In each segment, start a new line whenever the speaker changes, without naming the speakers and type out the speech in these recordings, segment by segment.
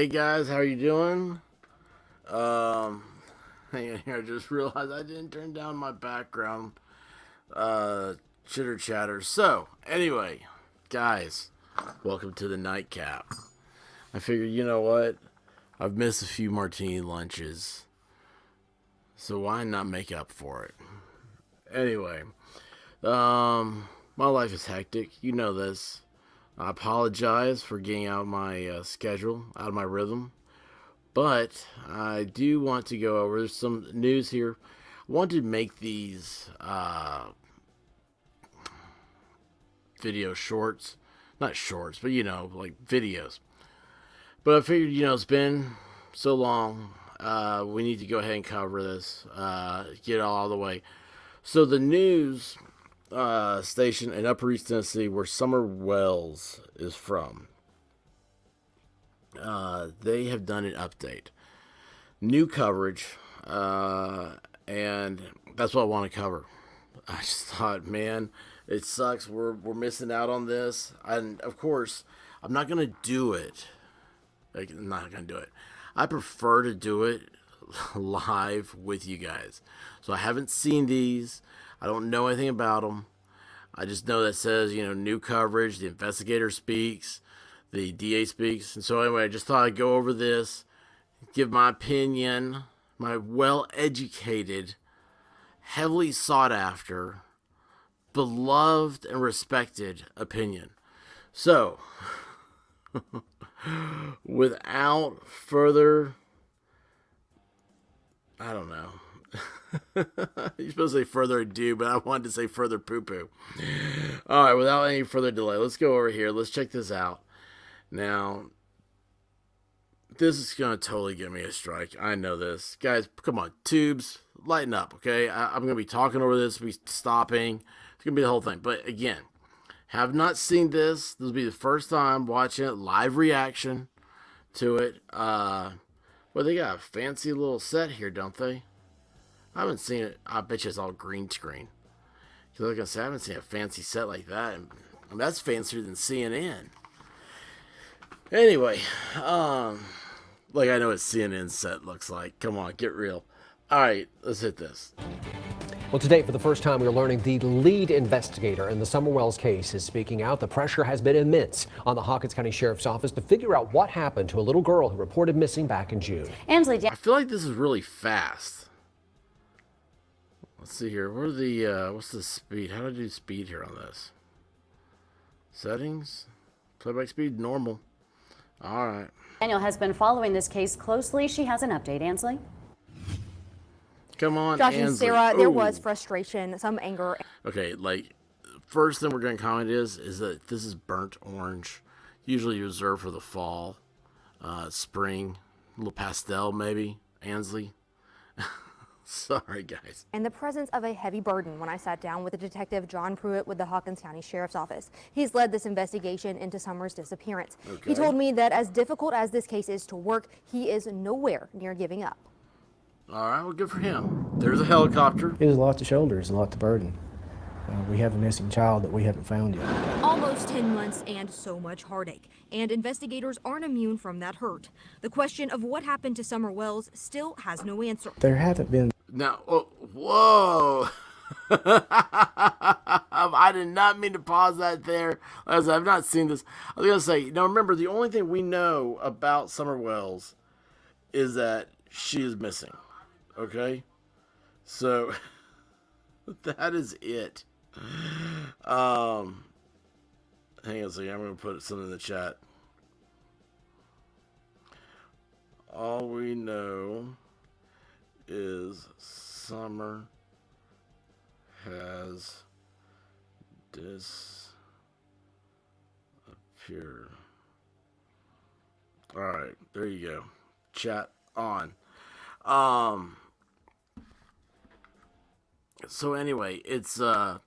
Hey guys, how are you doing? Um, Hang on here. I just realized I didn't turn down my background chitter chatter. So anyway, guys, welcome to the nightcap. I figured, you know what? I've missed a few martini lunches, so why not make up for it? Anyway, my life is hectic. You know this. I apologize for getting out of my schedule, out of my rhythm. But I do want to go over some news here. I want to make these video shorts. Not shorts, but like videos. But I figured, it's been so long. We need to go ahead and cover this, get it all out of the way. So the news station in Upper East Tennessee, where Summer Wells is from, they have done an update, new coverage, and that's what I want to cover. I just thought, man, it sucks. We're missing out on this, and of course, I'm not gonna do it. Like, I'm not gonna do it. I prefer to do it live with you guys. So I haven't seen these. I don't know anything about them. I just know that says, new coverage. The investigator speaks. The DA speaks. And so anyway, I just thought I'd go over this, give my opinion, my well-educated, heavily sought-after, beloved and respected opinion. So, without further, I don't know. You're supposed to say further ado, but I wanted to say further poo-poo. All right, without any further delay, let's go over here. Let's check this out. Now, this is going to totally give me a strike. I know this. Guys, come on. Tubes, lighten up, okay? I'm going to be talking over this, be stopping. It's going to be the whole thing. But again, have not seen this. This will be the first time watching it. Live reaction to it. Well, they got a fancy little set here, don't they? I haven't seen it. I bet you it's all green screen. Because like I said, I haven't seen a fancy set like that. And that's fancier than CNN. Anyway, like I know what CNN's set looks like. Come on, get real. All right, let's hit this.
Well, today, for the first time, we're learning the lead investigator in the Summer Wells case is speaking out. The pressure has been immense on the Hawkins County Sheriff's Office to figure out what happened to a little girl who reported missing back in June.
I feel like this is really fast. Let's see here. Where are the what's the speed? How do I do speed here on this? Settings, playback speed, normal. All right.
Daniel has been following this case closely. She has an update. Ansley?
Come on,
Josh and
Ansley.
Sarah,
Ooh.
there was frustration, some anger.
Okay, like, first thing we're going to comment is that this is burnt orange, usually reserved for the fall, spring, a little pastel maybe, Ansley. Sorry, guys.
And the presence of a heavy burden when I sat down with the detective John Pruitt with the Hawkins County Sheriff's Office. He's led this investigation into Summer's disappearance.
Okay.
He told me that as difficult as this case is to work, he is nowhere near giving up.
All right, well, good for him. There's a helicopter.
It was a lot to shoulders, a lot to burden. We have a missing child that we haven't found yet.
Almost 10 months and so much heartache. And investigators aren't immune from that hurt. The question of what happened to Summer Wells still has no answer.
There haven't been.
Now, oh, whoa. I did not mean to pause that there. As I've not seen this. I was going to say, now remember, the only thing we know about Summer Wells is that she is missing. Okay? So, that is it. Hang on a second. I'm going to put something in the chat. All we know is Summer has disappeared. All right, there you go. Chat on. So anyway, it's no,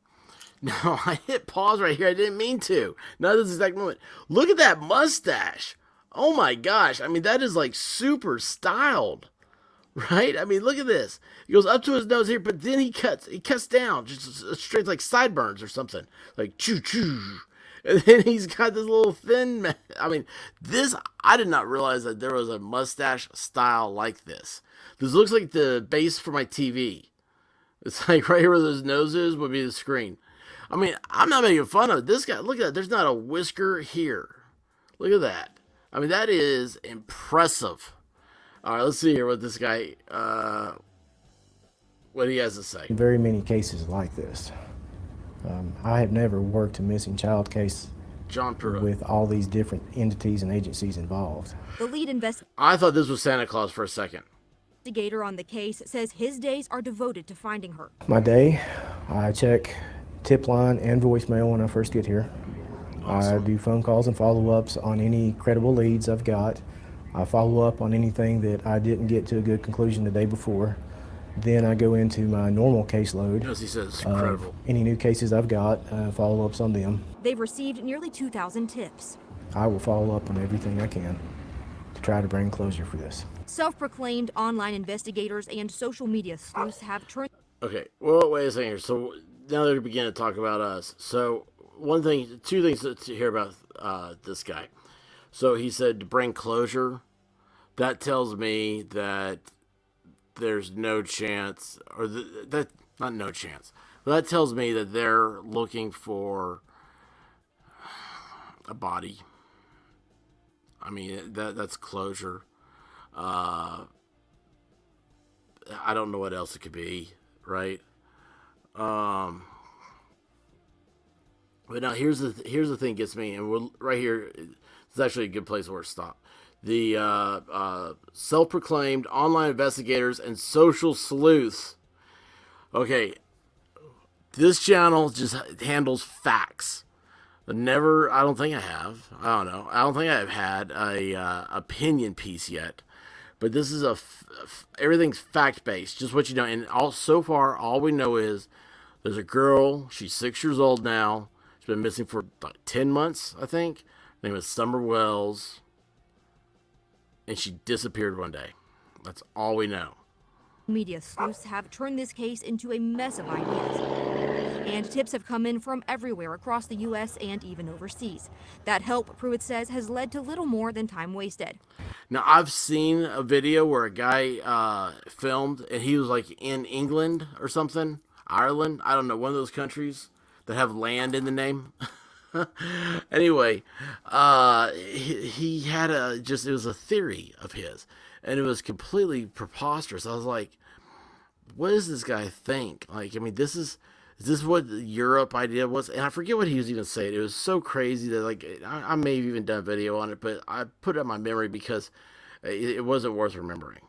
I hit pause right here. I didn't mean to. Not this exact moment. Look at that mustache. Oh my gosh. I mean, that is like super styled. Right? I mean, look at this. He goes up to his nose here, but then he cuts down, just straight like sideburns or something. Like choo choo. And then he's got this little thin man. I mean, I did not realize that there was a mustache style like this. This looks like the base for my TV. It's like right here where his nose is would be the screen. I mean, I'm not making fun of this guy. Look at that. There's not a whisker here. Look at that. I mean, that is impressive. All right, let's see here what this guy, what he has to say.
Very many cases like this. I have never worked a missing child case
John Pruitt.
with all these different entities and agencies involved.
The lead
I thought this was Santa Claus for a second.
investigator on the case says his days are devoted to finding her.
My day, I check tip line and voicemail when I first get here.
Awesome.
I do phone calls and follow-ups on any credible leads I've got. I follow up on anything that I didn't get to a good conclusion the day before. Then I go into my normal caseload.
As he says, incredible.
Any new cases I've got, follow-ups on them.
They've received nearly 2,000 tips.
I will follow up on everything I can to try to bring closure for this.
Self-proclaimed online investigators and social media sleuths have turned.
Okay, well, wait a second here. So now they're beginning to talk about us. So two things to hear about this guy. So he said to bring closure. That tells me that there's no chance, or that not no chance. But that tells me that they're looking for a body. I mean, that's closure. I don't know what else it could be, right? But now here's the thing gets me, and we're right here. It's actually a good place where to stop. The self-proclaimed online investigators and social sleuths. Okay, this channel just handles facts. I don't think I have. I don't know. I don't think I've had a opinion piece yet. But this is everything's fact-based, just what you know. And so far, all we know is there's a girl. She's 6 years old now. She's been missing for like 10 months, I think. Her name is Summer Wells. And she disappeared one day. That's all we know.
Media sleuths have turned this case into a mess of ideas. And tips have come in from everywhere across the U.S. and even overseas. That help, Pruitt says, has led to little more than time wasted.
Now, I've seen a video where a guy filmed, and he was like in England or something, Ireland, I don't know, one of those countries that have land in the name. Anyway, he had it was a theory of his, and it was completely preposterous. I was like, what does this guy think? Like, I mean, is this what the Europe idea was? And I forget what he was even saying. It was so crazy that, like, I may have even done a video on it, but I put it on my memory because it wasn't worth remembering.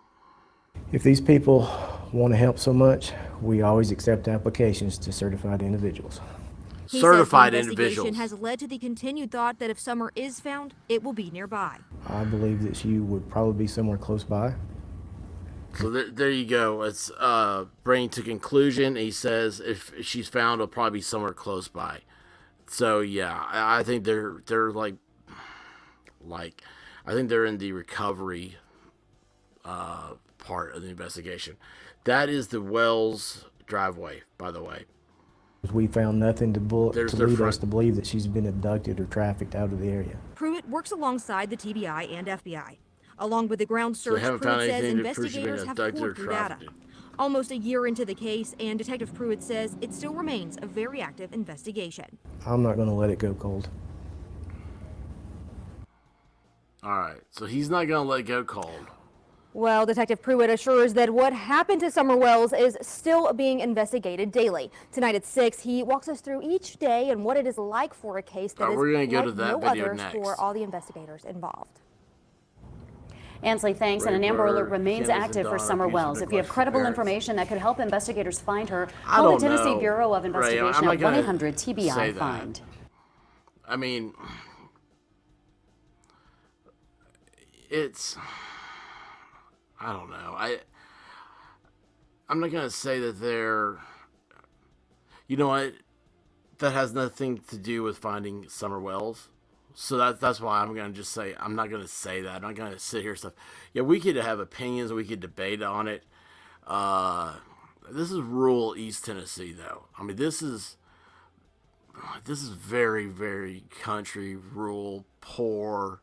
If these people want to help so much, we always accept applications to certified individuals.
He
Certified
says the investigation
individuals.
has led to the continued thought that if Summer is found, it will be nearby.
I believe that she would probably be somewhere close by.
So there you go. It's bringing to conclusion. He says if she's found, it'll probably be somewhere close by. So yeah, I think they're like I think they're in the recovery part of the investigation. That is the Wells driveway, by the way.
We found nothing to
There's their
lead
front.
us to believe that she's been abducted or trafficked out of the area.
Pruitt works alongside the TBI and FBI. Along with the ground
they
search,
haven't found
Pruitt says
anything to prove she's been
investigators have
abducted or
poured through data.
trafficked.
Almost a year into the case, and Detective Pruitt says it still remains a very active investigation.
I'm not going to let it go cold.
All right, so he's not gonna let it go cold.
Well, Detective Pruitt assures that what happened to Summer Wells is still being investigated daily. Tonight at 6, he walks us through each day and what it is like for a case that
All right,
is
we're gonna go
like
to that
no
video
others
next.
for all the investigators involved.
Ansley, thanks. And an
Ray
Amber
Bird,
Alert remains
Candace and
active for
Donna,
Summer
abuse
Wells.
and
If you have
neglect
credible
from parents.
information that could help investigators find her,
I
call the
don't
Tennessee
know,
Bureau of
Ray, I'm
Investigation
not
at
gonna
1-800-TBI
say that.
FIND.
I mean, it's, I don't know. I'm not gonna say that they're, you know what, that has nothing to do with finding Summer Wells. So that's why I'm gonna just say I'm not gonna say that. I'm not gonna sit here and stuff. Yeah, we could have opinions, we could debate on it. This is rural East Tennessee, though. I mean, this is this is very, very country, rural, poor.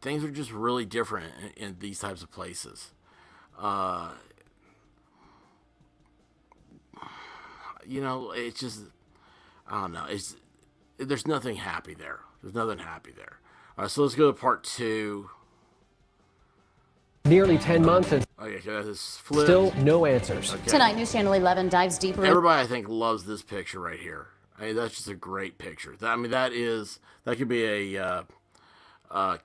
Things are just really different in these types of places. It's just, I don't know. There's nothing happy there. There's nothing happy there. All right, so let's go to part 2.
Nearly 10 months and
Okay, that is flipped.
still no answers.
Okay.
Tonight, News Channel 11 dives deeper.
Everybody, I think, loves this picture right here. I mean, that's just a great picture. That could be a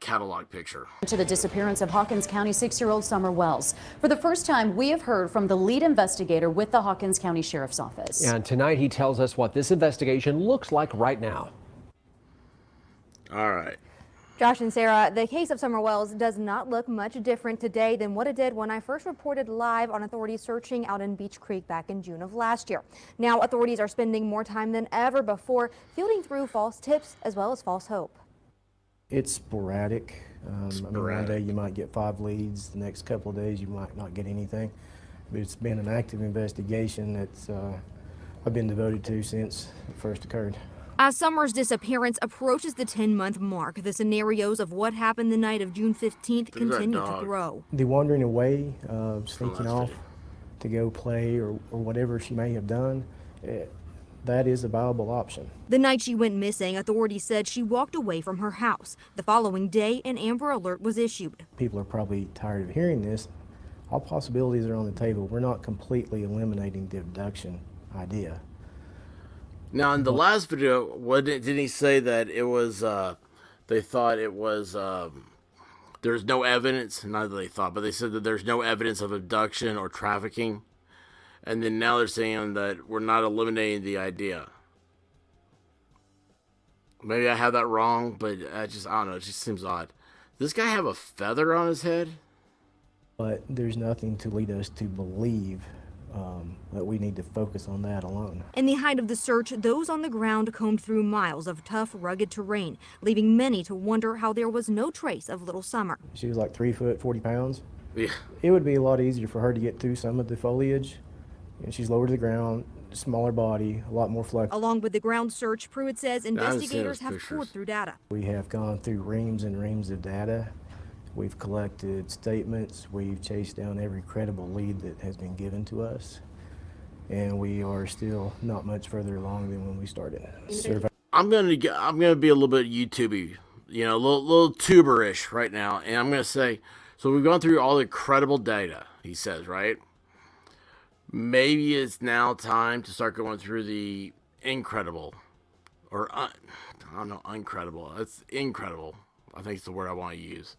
catalog picture.
To the disappearance of Hawkins County 6-year-old Summer Wells. For the first time, we have heard from the lead investigator with the Hawkins County Sheriff's Office.
And tonight he tells us what this investigation looks like right now.
All right.
Josh and Sarah, the case of Summer Wells does not look much different today than what it did when I first reported live on authorities searching out in Beech Creek back in June of last year. Now authorities are spending more time than ever before fielding through false tips as well as false hope.
It's sporadic. One day you might get 5 leads, the next couple of days you might not get anything. But it's been an active investigation that's I've been devoted to since it first occurred.
As Summer's disappearance approaches the 10-month mark, the scenarios of what happened the night of June 15th continue to grow.
The wandering away, sneaking off to go play or whatever she may have done, that is a viable option.
The night she went missing, authorities said she walked away from her house. The following day, an Amber Alert was issued.
People are probably tired of hearing this. All possibilities are on the table. We're not completely eliminating the abduction idea.
Now, in the last video, didn't he say that it was, they thought it was, there's no evidence, not that they thought, but they said that there's no evidence of abduction or trafficking. And then now they're saying that we're not eliminating the idea. Maybe I have that wrong, but I don't know, it just seems odd. Does this guy have a feather on his head?
But there's nothing to lead us to believe that we need to focus on that alone.
In the height of the search, those on the ground combed through miles of tough, rugged terrain, leaving many to wonder how there was no trace of little Summer.
She was like 3 foot, 40 pounds.
Yeah.
It would be a lot easier for her to get through some of the foliage. And she's lower to the ground, smaller body, a lot more flexible.
Along with the ground search, Pruitt says investigators have poured through data.
We have gone through reams and reams of data. We've collected statements. We've chased down every credible lead that has been given to us. And we are still not much further along than when we started.
I'm gonna be a little bit YouTubey, a little tuber-ish right now, and I'm gonna say, so we've gone through all the credible data, he says, right? Maybe it's now time to start going through the incredible, or I don't know, uncredible. It's incredible. I think it's the word I want to use.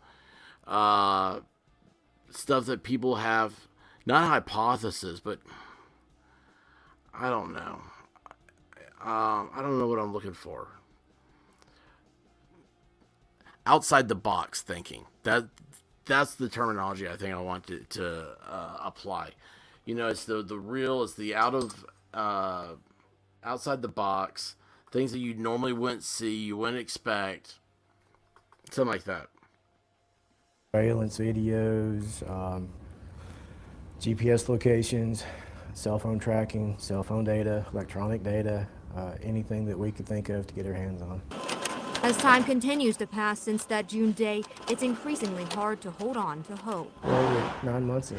Stuff that people have, not hypothesis, but I don't know. I don't know what I'm looking for. Outside the box thinking. That's the terminology I think I want to apply. It's the real, it's the outside the box, things that you normally wouldn't see, you wouldn't expect, something like that.
Surveillance videos, GPS locations, cell phone tracking, cell phone data, electronic data, anything that we could think of to get our hands on.
As time continues to pass since that June day, it's increasingly hard to hold on to hope.
Well, we're 9 months in.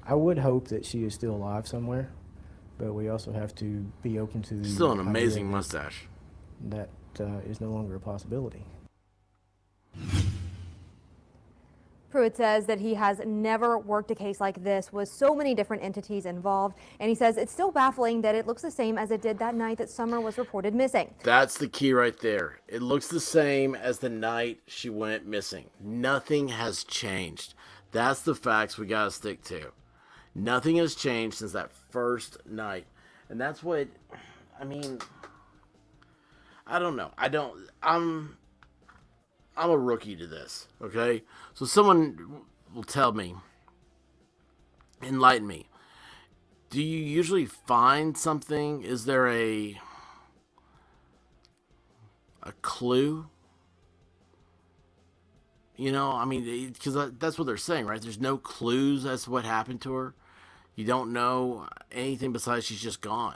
I would hope that she is still alive somewhere, but we also have to be open to the
Still an
idea
amazing mustache.
that is no longer a possibility.
Pruitt says that he has never worked a case like this with so many different entities involved, and he says it's still baffling that it looks the same as it did that night that Summer was reported missing.
That's the key right there. It looks the same as the night she went missing. Nothing has changed. That's the facts we gotta stick to. Nothing has changed since that first night. And that's what, I don't know. I'm a rookie to this, okay? So someone will tell me, enlighten me. Do you usually find something? Is there a clue? Because that's what they're saying, right? There's no clues as to what happened to her. You don't know anything besides she's just gone.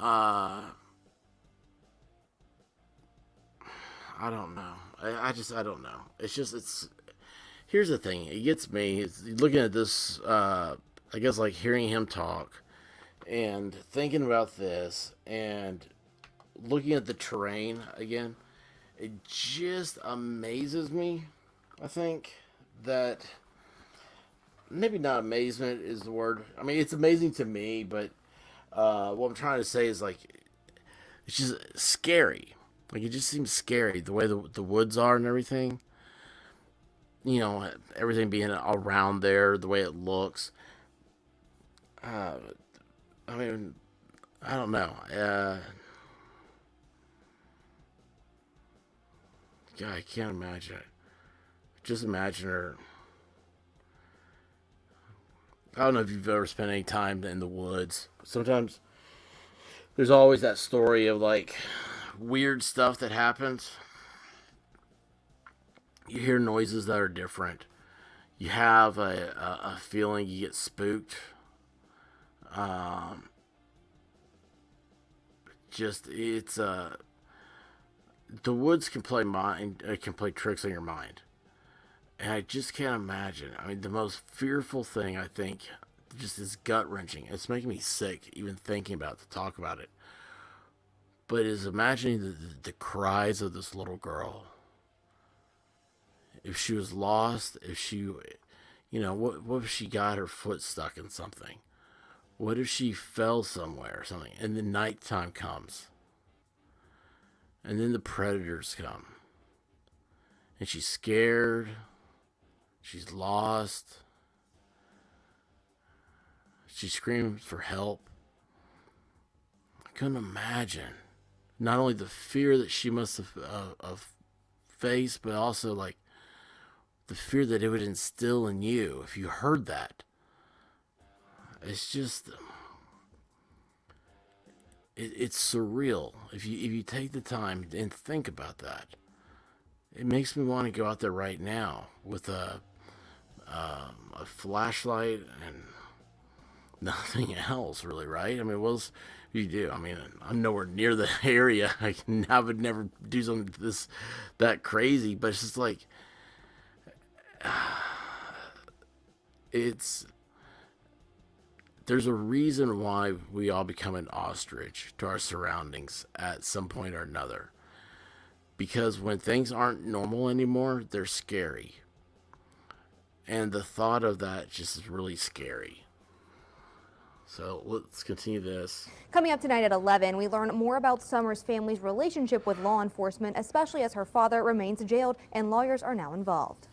I don't know. I don't know. Here's the thing. It gets me. It's looking at this, I guess, like hearing him talk and thinking about this and looking at the terrain again. It just amazes me, I think, that maybe not amazement is the word. I mean, it's amazing to me, but what I'm trying to say is, like, it's just scary. Like, it just seems scary, the way the woods are and everything. You know, everything being around there, the way it looks. I mean, I don't know. God, I can't imagine it. Just imagine her. I don't know if you've ever spent any time in the woods. Sometimes there's always that story of, like, weird stuff that happens. You hear noises that are different. You have a feeling you get spooked. The woods can play tricks on your mind. And I just can't imagine. I mean, the most fearful thing, I think, just is gut-wrenching. It's making me sick even thinking about it, to talk about it. But is imagining the cries of this little girl. If she was lost, if she, what if she got her foot stuck in something? What if she fell somewhere or something, and the nighttime comes? And then the predators come. And she's scared. She's lost. She screams for help. I couldn't imagine. Not only the fear that she must have faced, but also, like, the fear that it would instill in you if you heard that. It's just, it's surreal. If you take the time and think about that, it makes me want to go out there right now with a flashlight and nothing else, really, right? I mean, what else do you do? I mean, I'm nowhere near the area. I would never do something that crazy, but it's just like, there's a reason why we all become an ostrich to our surroundings at some point or another. Because when things aren't normal anymore, they're scary. And the thought of that just is really scary. So let's continue this.
Coming up tonight at 11, we learn more about Summer's family's relationship with law enforcement, especially as her father remains jailed and lawyers are now involved.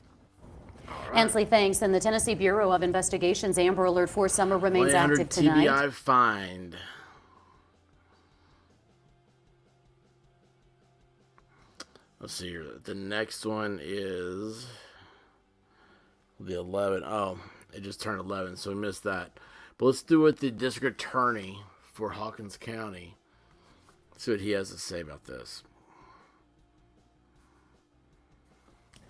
Ansley, thanks. And the Tennessee Bureau of Investigation's Amber Alert for Summer remains active tonight.
TBI find. Let's see here. The next one is the 11. Oh, it just turned 11, so we missed that. But let's do it. The district attorney for Hawkins County. Let's see what he has to say about this.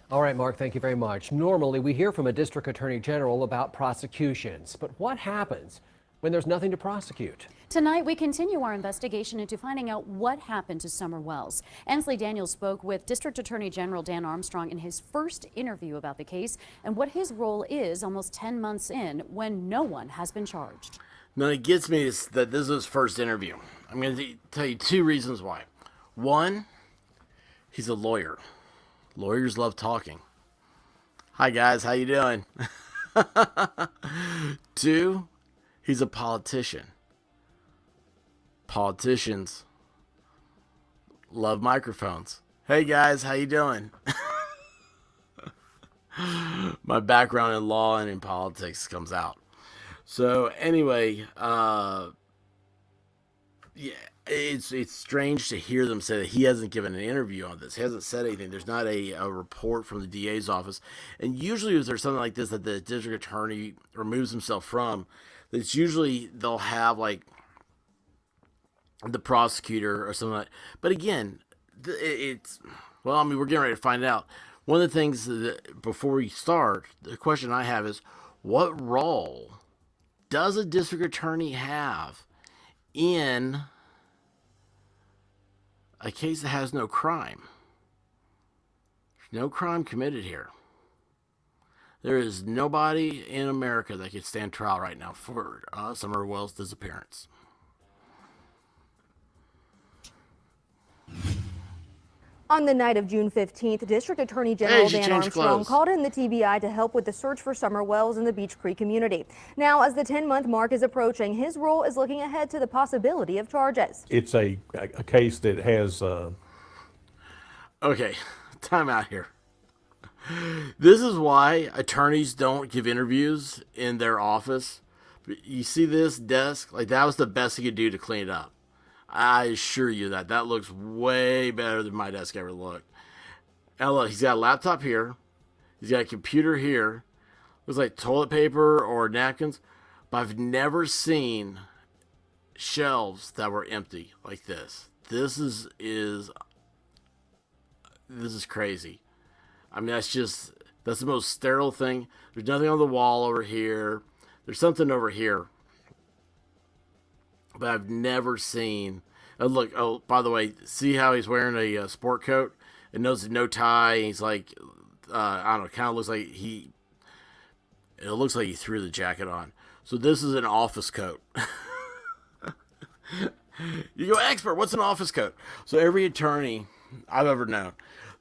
All right, Mark, thank you very much. Normally, we hear from a district attorney general about prosecutions, but what happens when there's nothing to prosecute?
Tonight, we continue our investigation into finding out what happened to Summer Wells. Ansley Daniels spoke with District Attorney General Dan Armstrong in his first interview about the case and what his role is almost 10 months in when no one has been charged.
Now, it gets me is that this is his first interview. I'm going to tell you two reasons why. One, he's a lawyer. Lawyers love talking. Hi, guys. How you doing? Two, he's a politician. Politicians love microphones. Hey, guys. How you doing? My background in law and in politics comes out. So, anyway, yeah, it's strange to hear them say that he hasn't given an interview on this. He hasn't said anything. There's not a report from the DA's office. And usually if there's something like this that the district attorney removes himself from, it's usually they'll have, like, the prosecutor or something like that. But again, it's, well, I mean, we're getting ready to find out. One of the things that, before we start, the question I have is, what role does a district attorney have in a case that has no crime. No crime committed here. There is nobody in America that could stand trial right now for Summer Wells' disappearance.
On the night of June 15th, District Attorney General Dan Armstrong called in the TBI to help with the search for Summer Wells in the Beech Creek community. Now, as the 10-month mark is approaching, his role is looking ahead to the possibility of charges.
It's a case that has...
Okay, time out here. This is why attorneys don't give interviews in their office. You see this desk? Like, that was the best he could do to clean it up. I assure you that looks way better than my desk ever looked. Now look, he's got a laptop here. He's got a computer here. Looks like toilet paper or napkins. But I've never seen shelves that were empty like this. This is crazy. I mean, that's the most sterile thing. There's nothing on the wall over here. There's something over here. But I've never seen... look, oh, by the way, see how he's wearing a sport coat? It knows no tie. And he's like, I don't know, kind of looks like it looks like he threw the jacket on. So this is an office coat. You go, expert, what's an office coat? So every attorney I've ever known,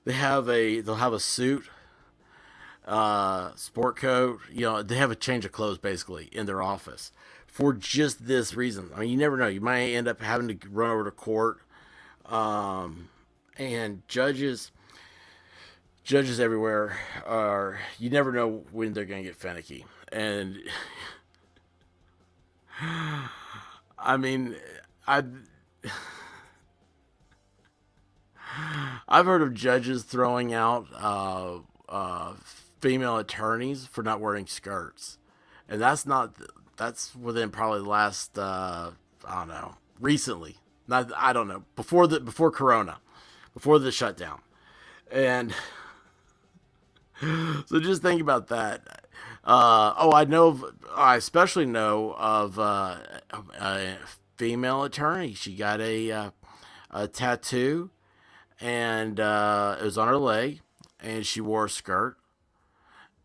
they'll have a suit, sport coat, they have a change of clothes basically in their office for just this reason. I mean, you never know. You might end up having to run over to court. And judges everywhere you never know when they're going to get finicky. And I mean, I've heard of judges throwing out female attorneys for not wearing skirts. And that's within probably the last, I don't know, recently. I don't know, before Corona, before the shutdown. And so just think about that. I especially know of a female attorney. She got a tattoo, and it was on her leg, and she wore a skirt.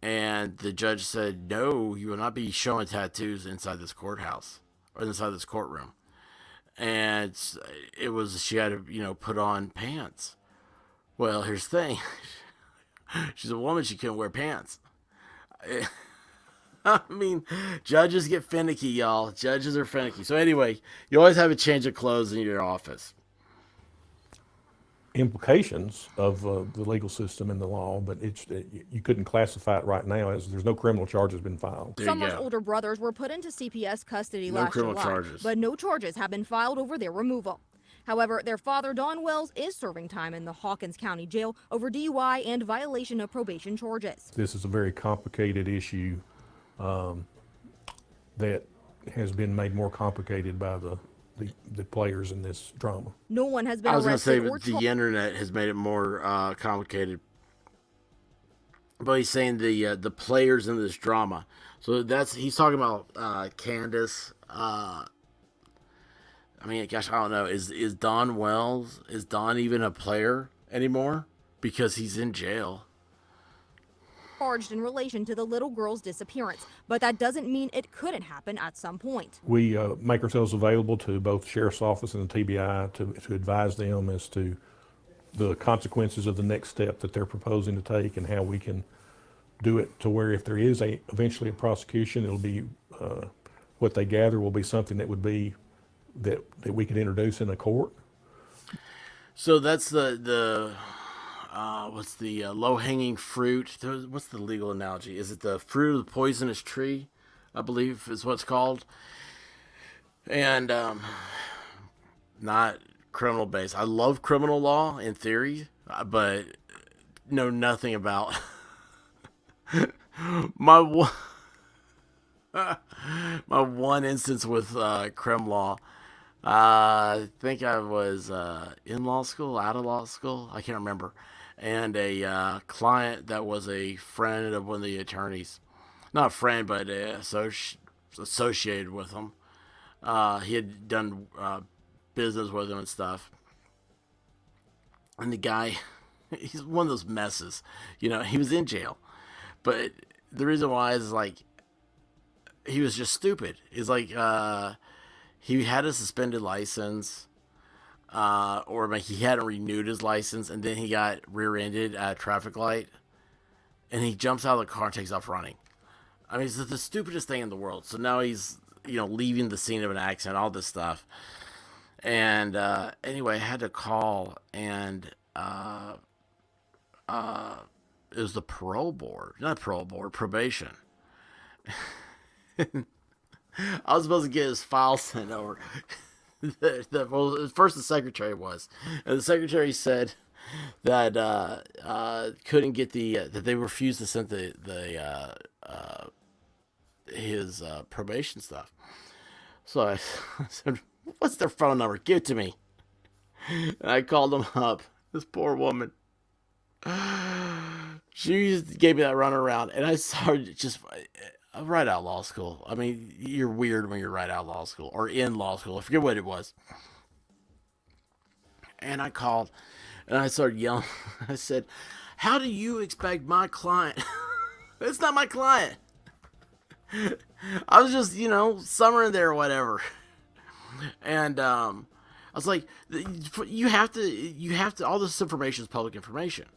And the judge said, no, you will not be showing tattoos inside this courthouse or inside this courtroom. And she had to, put on pants. Well, here's the thing. She's a woman. She couldn't wear pants. I mean, judges get finicky, y'all. Judges are finicky. So anyway, you always have a change of clothes in your office.
Implications of the legal system and the law, but you couldn't classify it right now as there's no criminal charges been filed.
Summer's older brothers were put into CPS custody last July,
charges.
But no charges have been filed over their removal. However, their father, Don Wells, is serving time in the Hawkins County Jail over DUI and violation of probation charges.
This is a very complicated issue that has been made more complicated by the players in this drama.
No one has been
arrested. I was going
or
to say the internet has made it more complicated. But he's saying the players in this drama. So he's talking about Candace. I mean, gosh, I don't know. Is Don Wells, is Don even a player anymore? Because he's in jail.
Charged in relation to the little girl's disappearance, but that doesn't mean it couldn't happen at some point.
We make ourselves available to both the Sheriff's Office and the TBI to advise them as to the consequences of the next step that they're proposing to take and how we can do it to where if there is eventually a prosecution, it'll be what they gather will be something that would be that we could introduce in a court.
So that's the what's the low-hanging fruit? What's the legal analogy? Is it the fruit of the poisonous tree? I believe is what it's called. And not criminal based. I love criminal law in theory, but know nothing about my one instance with crim law. I think I was in law school, out of law school. I can't remember. And a client that was a friend of one of the attorneys. Not a friend, but associated with him. He had done business with him and stuff. And the guy, he's one of those messes. You know, he was in jail. But the reason why is like, he was just stupid. It's like, he had a suspended license, or like he hadn't renewed his license, and then he got rear-ended at a traffic light, and he jumps out of the car and takes off running. I mean, it's the stupidest thing in the world. So now he's, leaving the scene of an accident, all this stuff. And anyway, I had to call, and it was the parole board, not parole board, probation. I was supposed to get his file sent over. Well, first the secretary was, and the secretary said that couldn't get that they refused to send his probation stuff. So I said, "What's their phone number? Give it to me." And I called them up. This poor woman. She gave me that runaround, and I started just right out of law school. I mean, you're weird when you're right out of law school or in law school. I forget what it was. And I called, and I started yelling. I said, "How do you expect my client?" It's not my client. I was just, summering there or whatever. And I was like, you have to, all this information is public information.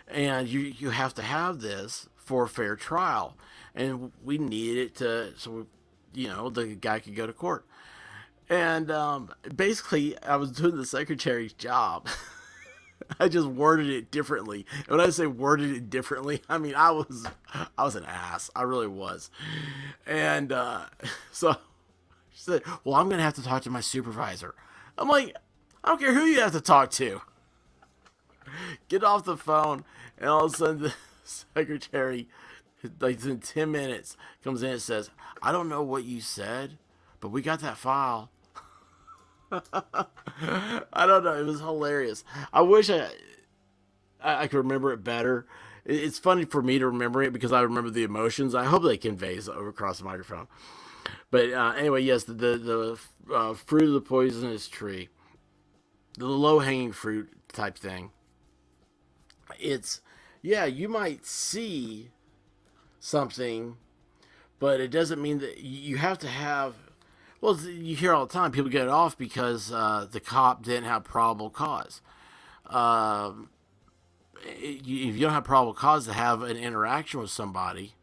And you have to have this for a fair trial. And we needed it so the guy could go to court. And basically, I was doing the secretary's job. I just worded it differently. And when I say worded it differently, I mean I was an ass. I really was. And so she said, "Well, I'm gonna have to talk to my supervisor." I'm like, "I don't care who you have to talk to." Get off the phone, and all of a sudden the secretary, like in 10 minutes, comes in and says, "I don't know what you said, but we got that file." I don't know. It was hilarious. I wish I could remember it better. It's funny for me to remember it because I remember the emotions. I hope they conveys over across the microphone. But anyway, yes, the fruit of the poisonous tree, the low hanging fruit type thing. It's you might see something, but it doesn't mean that you have to have. Well, you hear all the time people get off because the cop didn't have probable cause. If you don't have probable cause to have an interaction with somebody,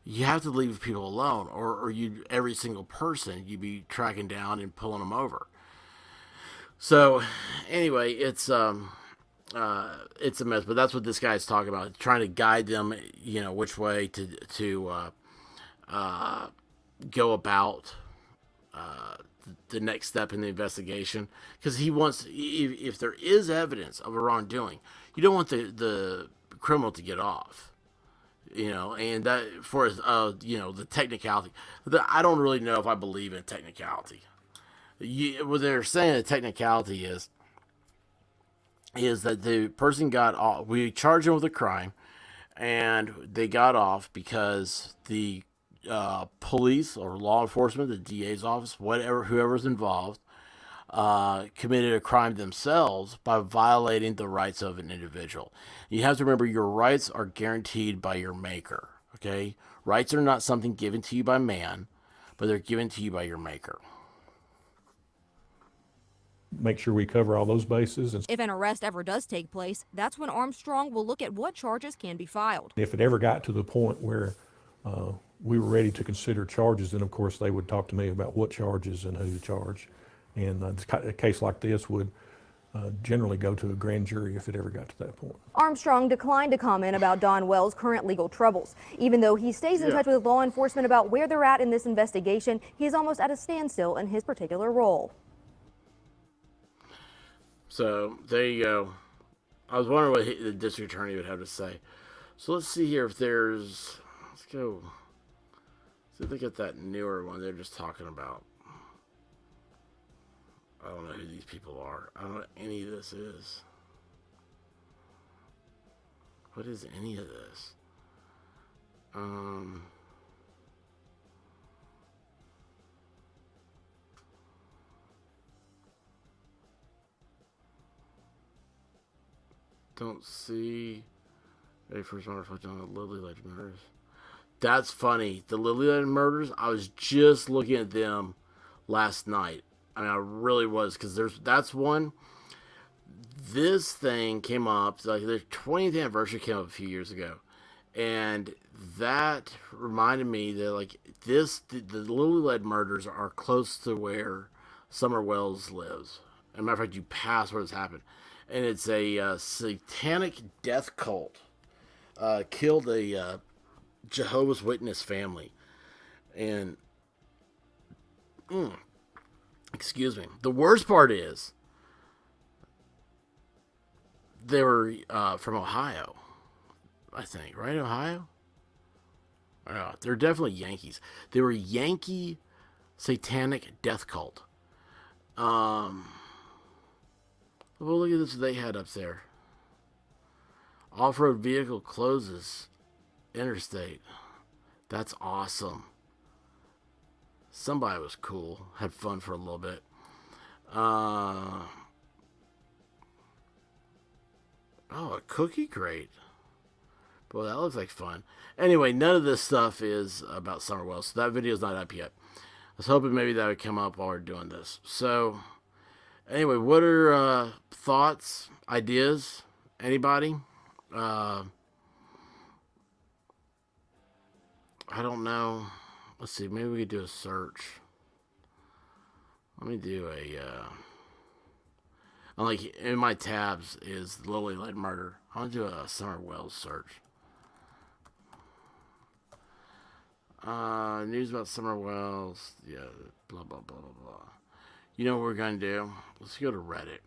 you have to leave people alone, or every single person you'd be tracking down and pulling them over. So, anyway, it's a mess. But that's what this guy's talking about, trying to guide them, which way to go about the next step in the investigation, because he wants, if there is evidence of a wrongdoing, you don't want the criminal to get off, and that for the technicality. I don't really know if I believe in technicality. What they're saying the technicality is that the person got off. We charged them with a crime, and they got off because the police or law enforcement, the DA's office, whoever's involved, committed a crime themselves by violating the rights of an individual. You have to remember, your rights are guaranteed by your maker. Okay, rights are not something given to you by man, but they're given to you by your maker.
Make sure we cover all those bases. And
If an arrest ever does take place, that's when Armstrong will look at what charges can be filed.
if it ever got to the point where we were ready to consider charges, then of course they would talk to me about what charges and who to charge. And a case like this would generally go to a grand jury if it ever got to that point.
Armstrong declined to comment about Don Wells' current legal troubles. Even though he stays in touch with law enforcement about where they're at in this investigation, he's almost at a standstill in his particular role.
So there you go. I was wondering what the district attorney would have to say. So let's see here if there's. Let's go. See if they get that newer one they're just talking about. I don't know who these people are. I don't know what any of this is. What is any of this? don't see a first one reflecting on the Lily Lake murders. That's funny. The Lily Lake murders, I was just looking at them last night. I mean, I really was, because that's one. This thing came up, like the 20th anniversary came up a few years ago, and that reminded me that like the Lily Lake murders are close to where Summer Wells lives. As a matter of fact, you pass where this happened, and it's a satanic death cult killed a Jehovah's Witness family, and excuse me. The worst part is they were from Ohio, I think, right? Ohio? They're definitely Yankees. They were Yankee satanic death cult. Well, look at this they had up there. Off-road vehicle closes interstate. That's awesome. Somebody was cool. Had fun for a little bit. Oh, a cookie crate. Boy, that looks like fun. Anyway, none of this stuff is about Summer Wells, so that video's not up yet. I was hoping maybe that would come up while we're doing this. So, anyway, what are thoughts, ideas? Anybody? I don't know. Let's see, maybe we could do a search. Let me do like in my tabs is Lily Lake murder. I'll do a Summer Wells search. News about Summer Wells. Yeah, blah, blah, blah, blah, blah. You know what we're going to do? Let's go to Reddit.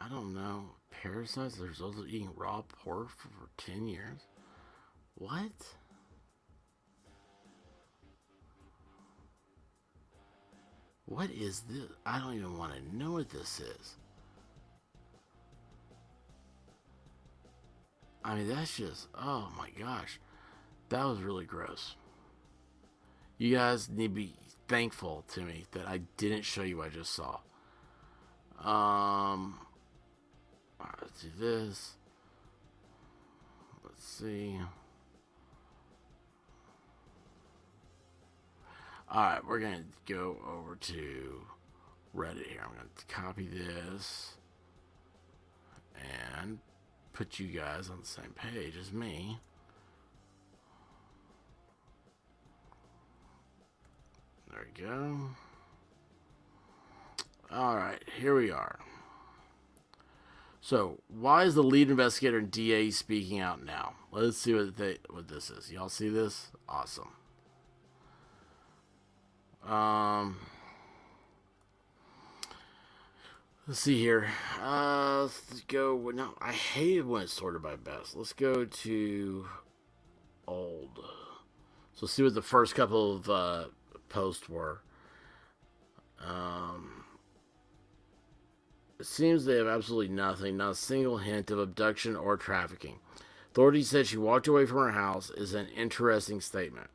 I don't know. Parasites, the result of eating raw pork for 10 years? What? What is this? I don't even want to know what this is. I mean, that's just, oh my gosh. That was really gross. You guys need to be thankful to me that I didn't show you what I just saw. Alright, let's do this. Let's see. Alright, we're going to go over to Reddit here. I'm going to copy this and put you guys on the same page as me. There we go. Alright, here we are. So, why is the lead investigator and DA speaking out now? Let's see what this is. Y'all see this? Awesome. Let's see here. Let's go. No, I hate it when it's sorted by best. Let's go to old. So see what the first couple of posts were. It seems they have absolutely nothing, not a single hint of abduction or trafficking. Authorities said she walked away from her house is an interesting statement.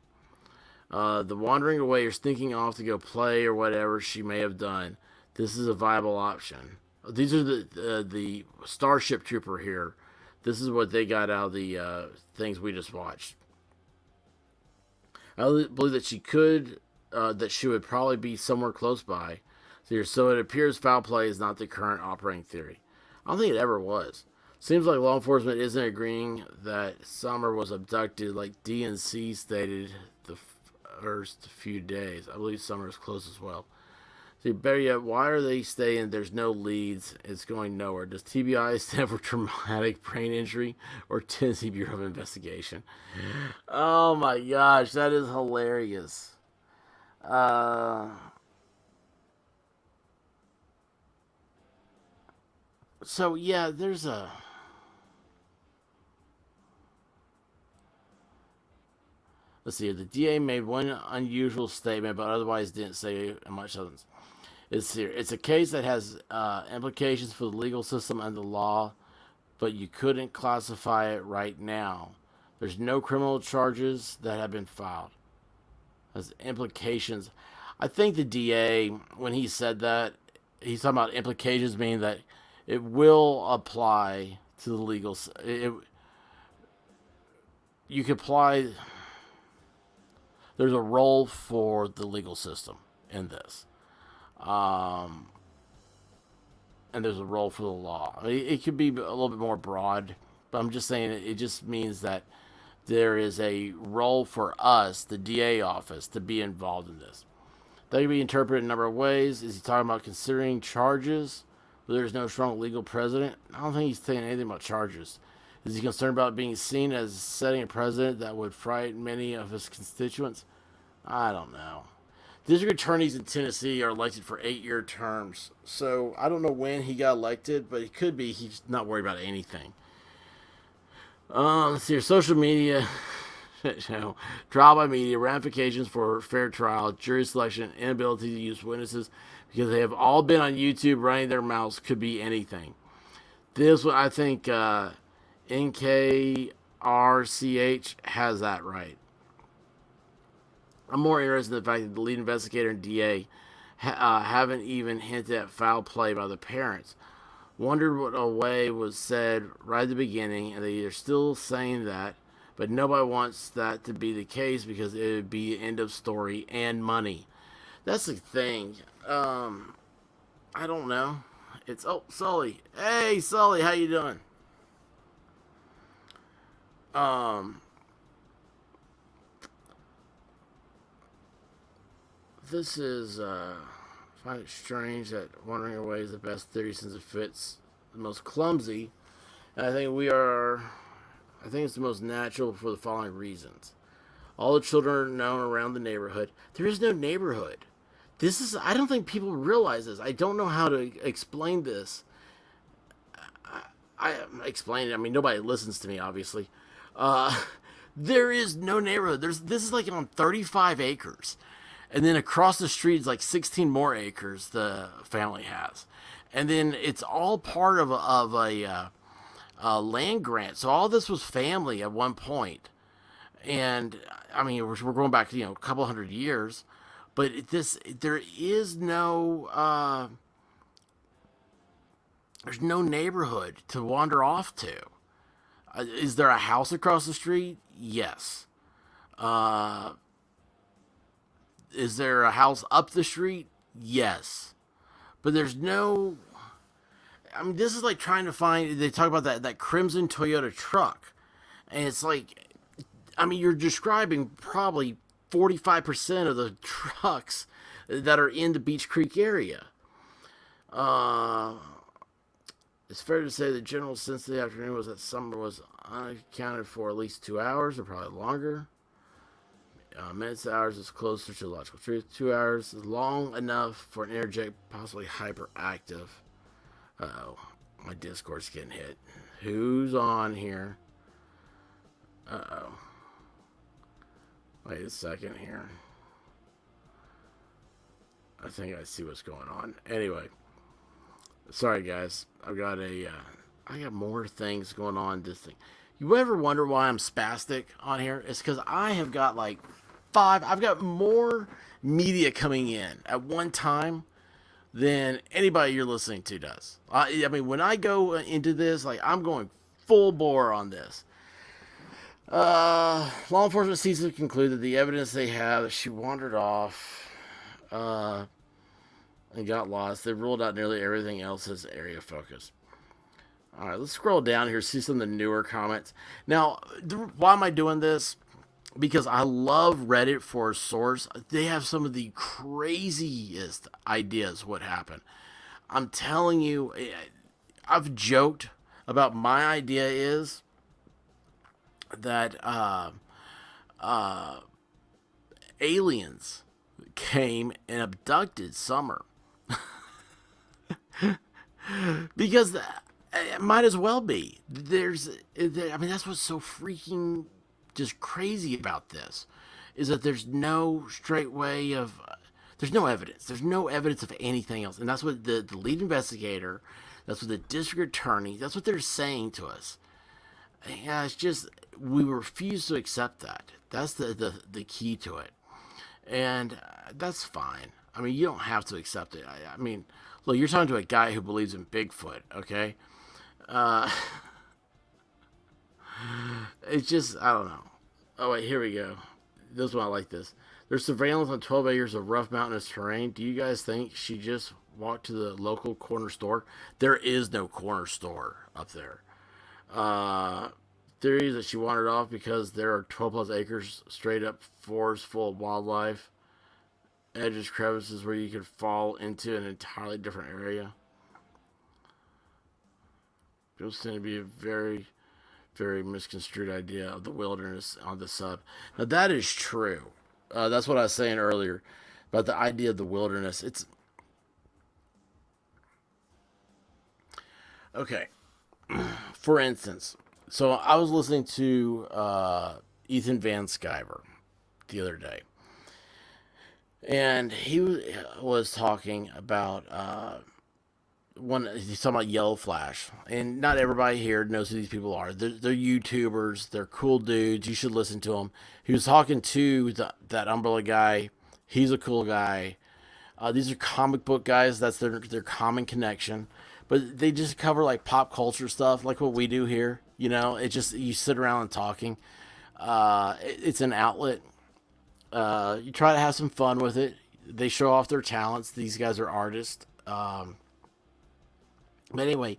The wandering away or sneaking off to go play or whatever she may have done, this is a viable option. These are the Starship Trooper here. This is what they got out of the things we just watched. I believe that she would probably be somewhere close by. So it appears foul play is not the current operating theory. I don't think it ever was. Seems like law enforcement isn't agreeing that Summer was abducted like DNC stated the first few days. I believe Summer is close as well. See, better yet, why are they saying there's no leads? It's going nowhere. Does TBI stand for traumatic brain injury or Tennessee Bureau of Investigation? Oh my gosh, that is hilarious. So, yeah, there's a... Let's see, the DA made one unusual statement, but otherwise didn't say much else. It's a case that has implications for the legal system and the law, but you couldn't classify it right now. There's no criminal charges that have been filed. Has implications. I think the DA, when he said that, he's talking about implications, meaning that it will apply to the legal. You could apply. There's a role for the legal system in this, and there's a role for the law. It could be a little bit more broad, but I'm just saying it just means that there is a role for us, the DA office, to be involved in this. That can be interpreted in a number of ways. Is he talking about considering charges? There's no strong legal precedent. I don't think he's saying anything about charges. Is he concerned about being seen as setting a precedent that would frighten many of his constituents? I don't know. District attorneys in Tennessee are elected for 8-year terms. So I don't know when he got elected, but it could be he's not worried about anything. Let's see here. Social media. Trial by media, ramifications for fair trial, jury selection, inability to use witnesses because they have all been on YouTube running their mouths, could be anything. This one, I think NKRCH has that right. I'm more interested in the fact that the lead investigator and DA haven't even hinted at foul play by the parents. Wondered what a way was said right at the beginning, and they are still saying that. But nobody wants that to be the case because it would be end of story and money. That's the thing. I don't know. It's Sully. Hey Sully, how you doing? This is I find it strange that wandering away is the best theory since it fits the most clumsy. And I think it's the most natural for the following reasons. All the children are known around the neighborhood. There is no neighborhood. I don't think people realize this. I don't know how to explain this. I explain it. I mean, nobody listens to me, obviously. There is no neighborhood. This is like on 35 acres. And then across the street is like 16 more acres the family has. And then it's all part of a land grant. So all this was family at one point. And I mean, we're going back, a couple hundred years, but there is no, there's no neighborhood to wander off to. Is there a house across the street? Yes. Is there a house up the street? Yes. But there's no, I mean, this is like trying to find, they talk about that crimson Toyota truck. And it's like, I mean, you're describing probably 45% of the trucks that are in the Beach Creek area. It's fair to say the general sense of the afternoon was that summer was unaccounted for at least 2 hours, or probably longer. Minutes to hours is closer to logical truth. 2 hours is long enough for an energetic, possibly hyperactive. Uh-oh. My Discord's getting hit. Who's on here? Uh-oh. Wait a second here. I think I see what's going on. Anyway. Sorry, guys. I got more things going on this thing. You ever wonder why I'm spastic on here? It's because I have got I've got more media coming in at one time than anybody you're listening to does. I mean, when I go into this, I'm going full bore on this. Law enforcement seems to conclude that the evidence they have that she wandered off and got lost. They ruled out nearly everything else as area of focus. All right, let's scroll down here, see some of the newer comments. Now, why am I doing this? Because I love Reddit for a source. They have some of the craziest ideas what happened. I'm telling you, I've joked about my idea is that aliens came and abducted Summer. Because it might as well be. I mean, that's what's so freaking just crazy about this, is that there's no straight way of, there's no evidence. There's no evidence of anything else. And that's what the lead investigator, that's what the district attorney, that's what they're saying to us. Yeah, it's just, we refuse to accept that. That's the key to it. And that's fine. I mean, you don't have to accept it. I mean, look, you're talking to a guy who believes in Bigfoot, okay? It's just, I don't know. Oh, wait, here we go. This one, I like this. There's surveillance on 12 acres of rough mountainous terrain. Do you guys think she just walked to the local corner store? There is no corner store up there. Theories that she wandered off because there are 12 plus acres straight up forest full of wildlife, edges, crevices where you could fall into an entirely different area. People seem to be a very, very misconstrued idea of the wilderness on the sub. Now that is true. That's what I was saying earlier about the idea of the wilderness. It's okay. For instance, so I was listening to Ethan Van Sciver the other day, and he was talking about he's talking about Yellow Flash, and not everybody here knows who these people are. They're YouTubers. They're cool dudes. You should listen to them. He was talking to that Umbrella guy. He's a cool guy. These are comic book guys. That's their common connection. But they just cover like pop culture stuff, like what we do here. You know, it just, you sit around and talking. It's an outlet. You try to have some fun with it. They show off their talents. These guys are artists. But anyway,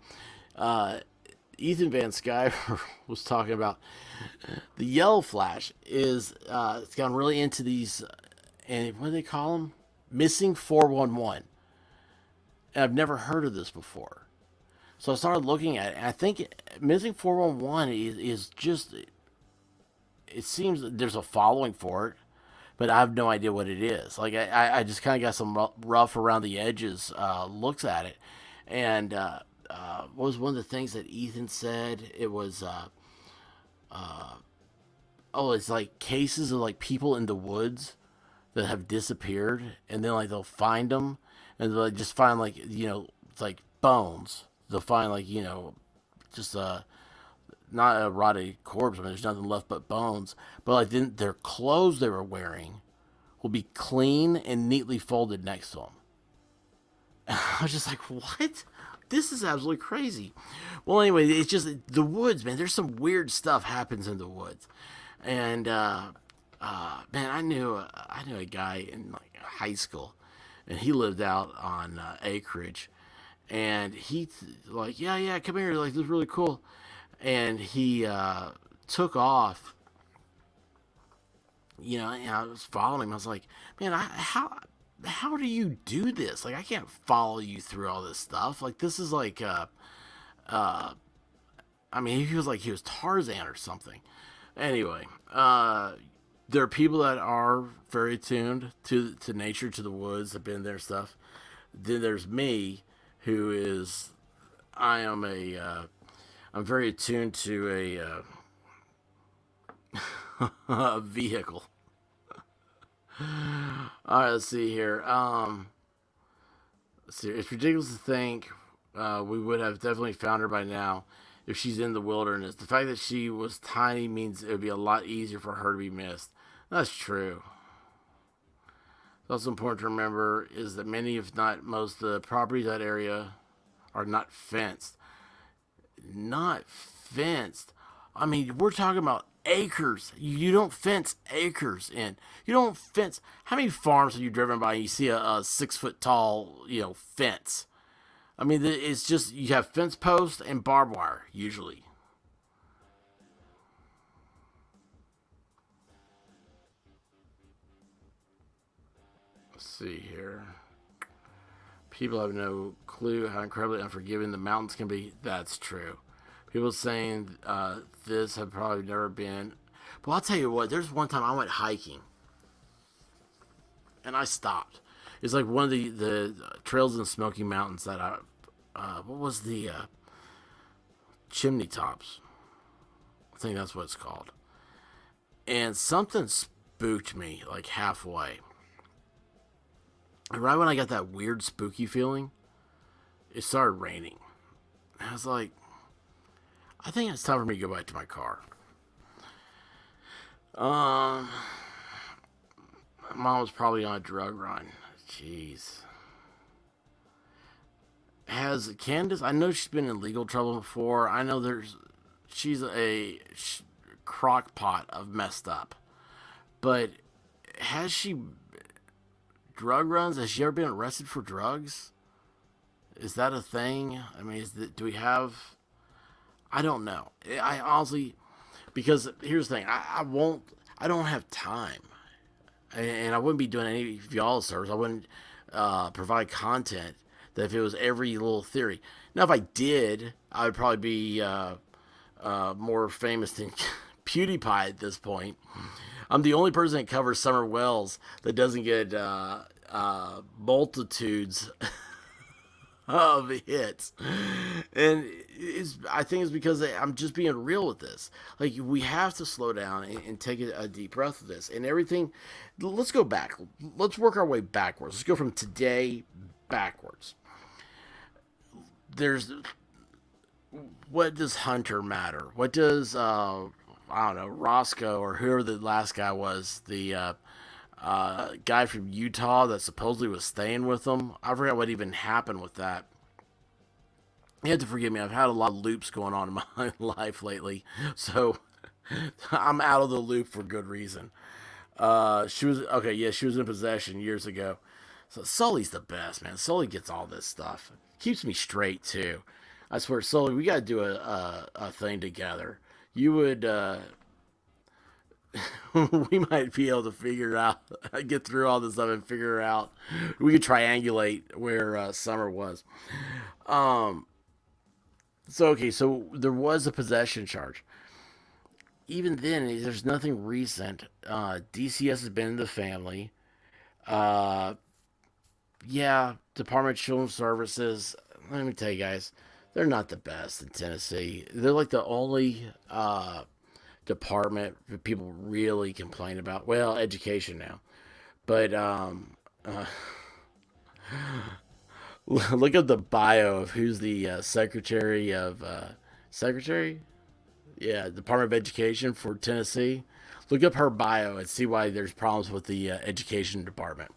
Ethan Van Sciver was talking about the Yellow Flash is it's gotten really into these, and what do they call them? Missing 411. And I've never heard of this before. So I started looking at it, and I think Missing 411 is just, it seems that there's a following for it, but I have no idea what it is. Like, I just kind of got some rough around the edges looks at it. And what was one of the things that Ethan said? It was, it's like cases of like people in the woods that have disappeared, and then like they'll find them, and they'll just find like, you know, it's like bones. They'll find like, you know, just not a rotted corpse. I mean, there's nothing left but bones. But like then their clothes they were wearing will be clean and neatly folded next to them. I was just like, what? This is absolutely crazy. Well, anyway, it's just the woods, man. There's some weird stuff happens in the woods, and man, I knew a guy in like high school, and he lived out on acreage, and he like, yeah, come here, like this is really cool, and he took off. You know, and I was following him. I was like, man, how do you do this? Like, I can't follow you through all this stuff. Like, this is like, I mean, he was Tarzan or something. Anyway, there are people that are very attuned to nature, to the woods, have been there stuff. Then there's me, who is, I'm very attuned to a vehicle. All right, let's see here. Let's see. It's ridiculous to think we would have definitely found her by now if she's in the wilderness. The fact that she was tiny means it would be a lot easier for her to be missed. That's true. It's also important to remember is that many, if not most, of the properties in that area are not fenced. Not fenced. I mean, we're talking about acres. You don't fence acres in. You don't fence. How many farms have you driven by and you see a 6 foot tall, you know, fence? I mean, it's just, you have fence posts and barbed wire, usually. Let's see here. People have no clue how incredibly unforgiving the mountains can be. That's true. People saying this have probably never been. But I'll tell you what, there's one time I went hiking. And I stopped. It's like one of the trails in the Smoky Mountains that what was the Chimney Tops? I think that's what it's called. And something spooked me like halfway. And right when I got that weird spooky feeling, it started raining. And I was like, I think it's time for me to go back to my car. mom was probably on a drug run. Jeez. Has Candace, I know she's been in legal trouble before. I know she's a crock pot of messed up. But has she drug runs? Has she ever been arrested for drugs? Is that a thing? I mean, do we have, I don't know. I honestly, because here's the thing, I don't have time. And I wouldn't be doing any of y'all's service. I wouldn't provide content that if it was every little theory. Now, if I did, I would probably be more famous than PewDiePie at this point. I'm the only person that covers Summer Wells that doesn't get multitudes of hits. And I think it's because I'm just being real with this. Like, we have to slow down and take a deep breath with this. And everything, let's go back. Let's work our way backwards. Let's go from today backwards. What does Hunter matter? What does, I don't know, Roscoe or whoever the last guy was, the guy from Utah that supposedly was staying with them. I forgot what even happened with that. You have to forgive me. I've had a lot of loops going on in my life lately, so I'm out of the loop for good reason. She was in possession years ago. So Sully's the best, man. Sully gets all this stuff. Keeps me straight too. I swear, Sully, we gotta do a thing together. You would. We might be able to figure out, get through all this stuff and figure out. We could triangulate where Summer was. So there was a possession charge. Even then, there's nothing recent. DCS has been in the family. Department of Children's Services. Let me tell you guys, they're not the best in Tennessee. They're like the only department that people really complain about. Well, education now, but look at the bio of who's the secretary of Department of Education for Tennessee. Look up her bio and see why there's problems with the education department.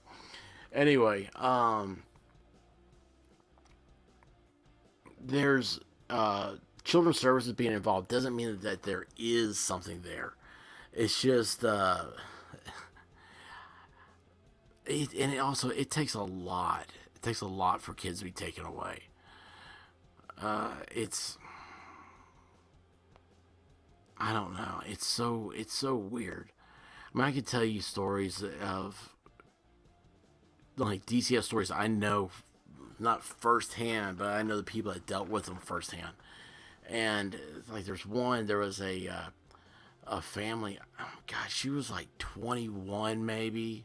Anyway, there's children's services being involved doesn't mean that there is something there. It's just it takes a lot. It takes a lot for kids to be taken away. I don't know. It's so weird. I mean, I could tell you stories of like DCS stories I know, not firsthand, but I know the people that dealt with them firsthand. And like, there was a family. Oh gosh, she was like 21, maybe.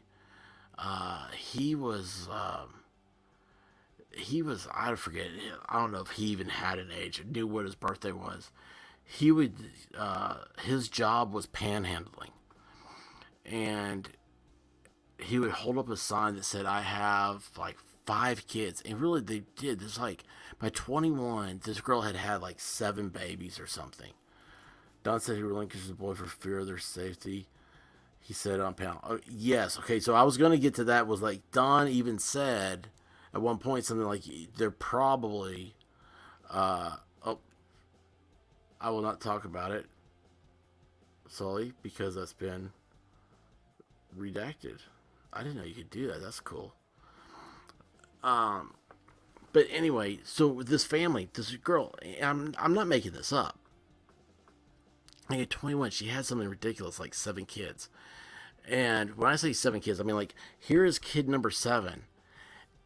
He was I forget. I don't know if he even had an age. I knew what his birthday was. His job was panhandling, and he would hold up a sign that said, "I have like 5 kids," and really they did. There's like, by 21, this girl had like 7 babies or something. Don said he relinquished the boy for fear of their safety. He said on panel. Oh, yes, okay. So I was going to get to that. Was like, Don even said at one point something like, they're probably. I will not talk about it, Sully, because that's been redacted. I didn't know you could do that. That's cool. But anyway, so this family, this girl, I'm not making this up. Like at 21, she had something ridiculous, like 7 kids. And when I say 7 kids, I mean like, here is kid number 7,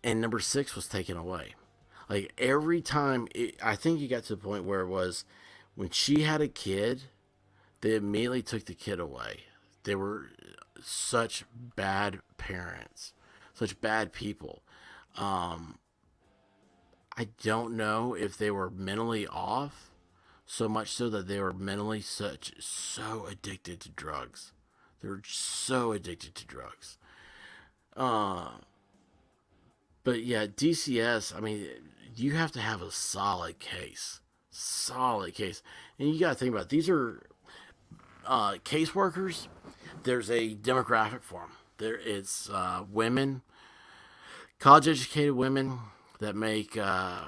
and number 6 was taken away. Like every time, I think it got to the point where it was, when she had a kid, they immediately took the kid away. They were such bad parents, such bad people. I don't know if they were mentally off, so much so that they were mentally so addicted to drugs. They were so addicted to drugs. But yeah, DCS, I mean, you have to have a solid case. And you got to think about it. These are caseworkers. There's a demographic for them. It's women, college-educated women that make, gosh,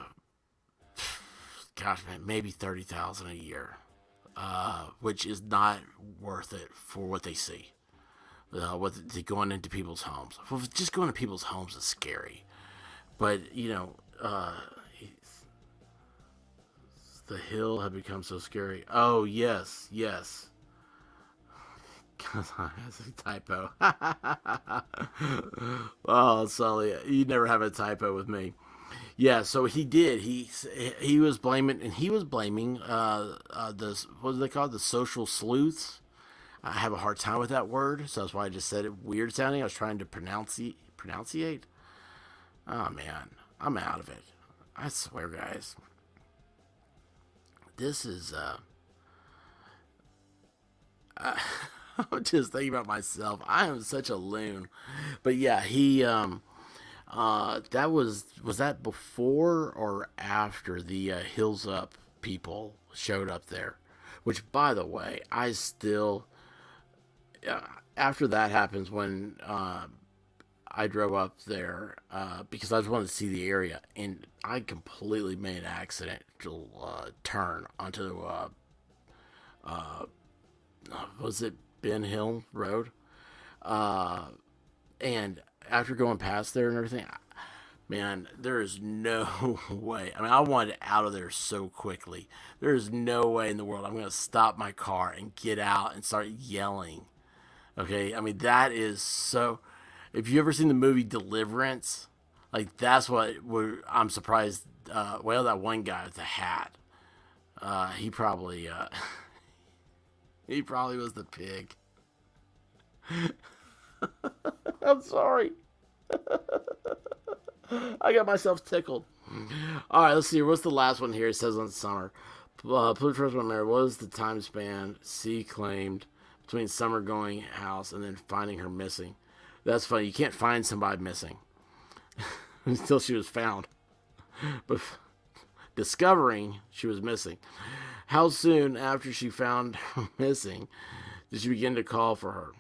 man, maybe $30,000 a year, which is not worth it for what they see. With going into people's homes. Well, just going to people's homes is scary. But, you know, the hill had become so scary. Oh, yes. Because that's a typo. Oh, Sully, you never have a typo with me. Yeah, so he did. He was blaming, the, what do they call it? The social sleuths. I have a hard time with that word, so that's why I just said it weird sounding. I was trying to pronunciate. Oh man, I'm out of it. I swear, guys. This is I'm just thinking about myself. I am such a loon. But yeah, he that was that before or after the Hills Up people showed up there? Which, by the way, I still after that happens, when I drove up there because I just wanted to see the area, and I completely made an accidental turn onto was it Ben Hill Road? And after going past there and everything, man, there is no way. I mean, I wanted out of there so quickly. There is no way in the world I'm going to stop my car and get out and start yelling. Okay, I mean, that is so. If you ever seen the movie Deliverance, like that's what I'm surprised. Well, that one guy with the hat, he probably was the pig. I'm sorry. I got myself tickled. All right, let's see. What's the last one here? It says on Summer. Police first one there. What is the time span C claimed between Summer going house and then finding her missing? That's funny. You can't find somebody missing until she was found. But discovering she was missing. How soon after she found her missing did she begin to call for her?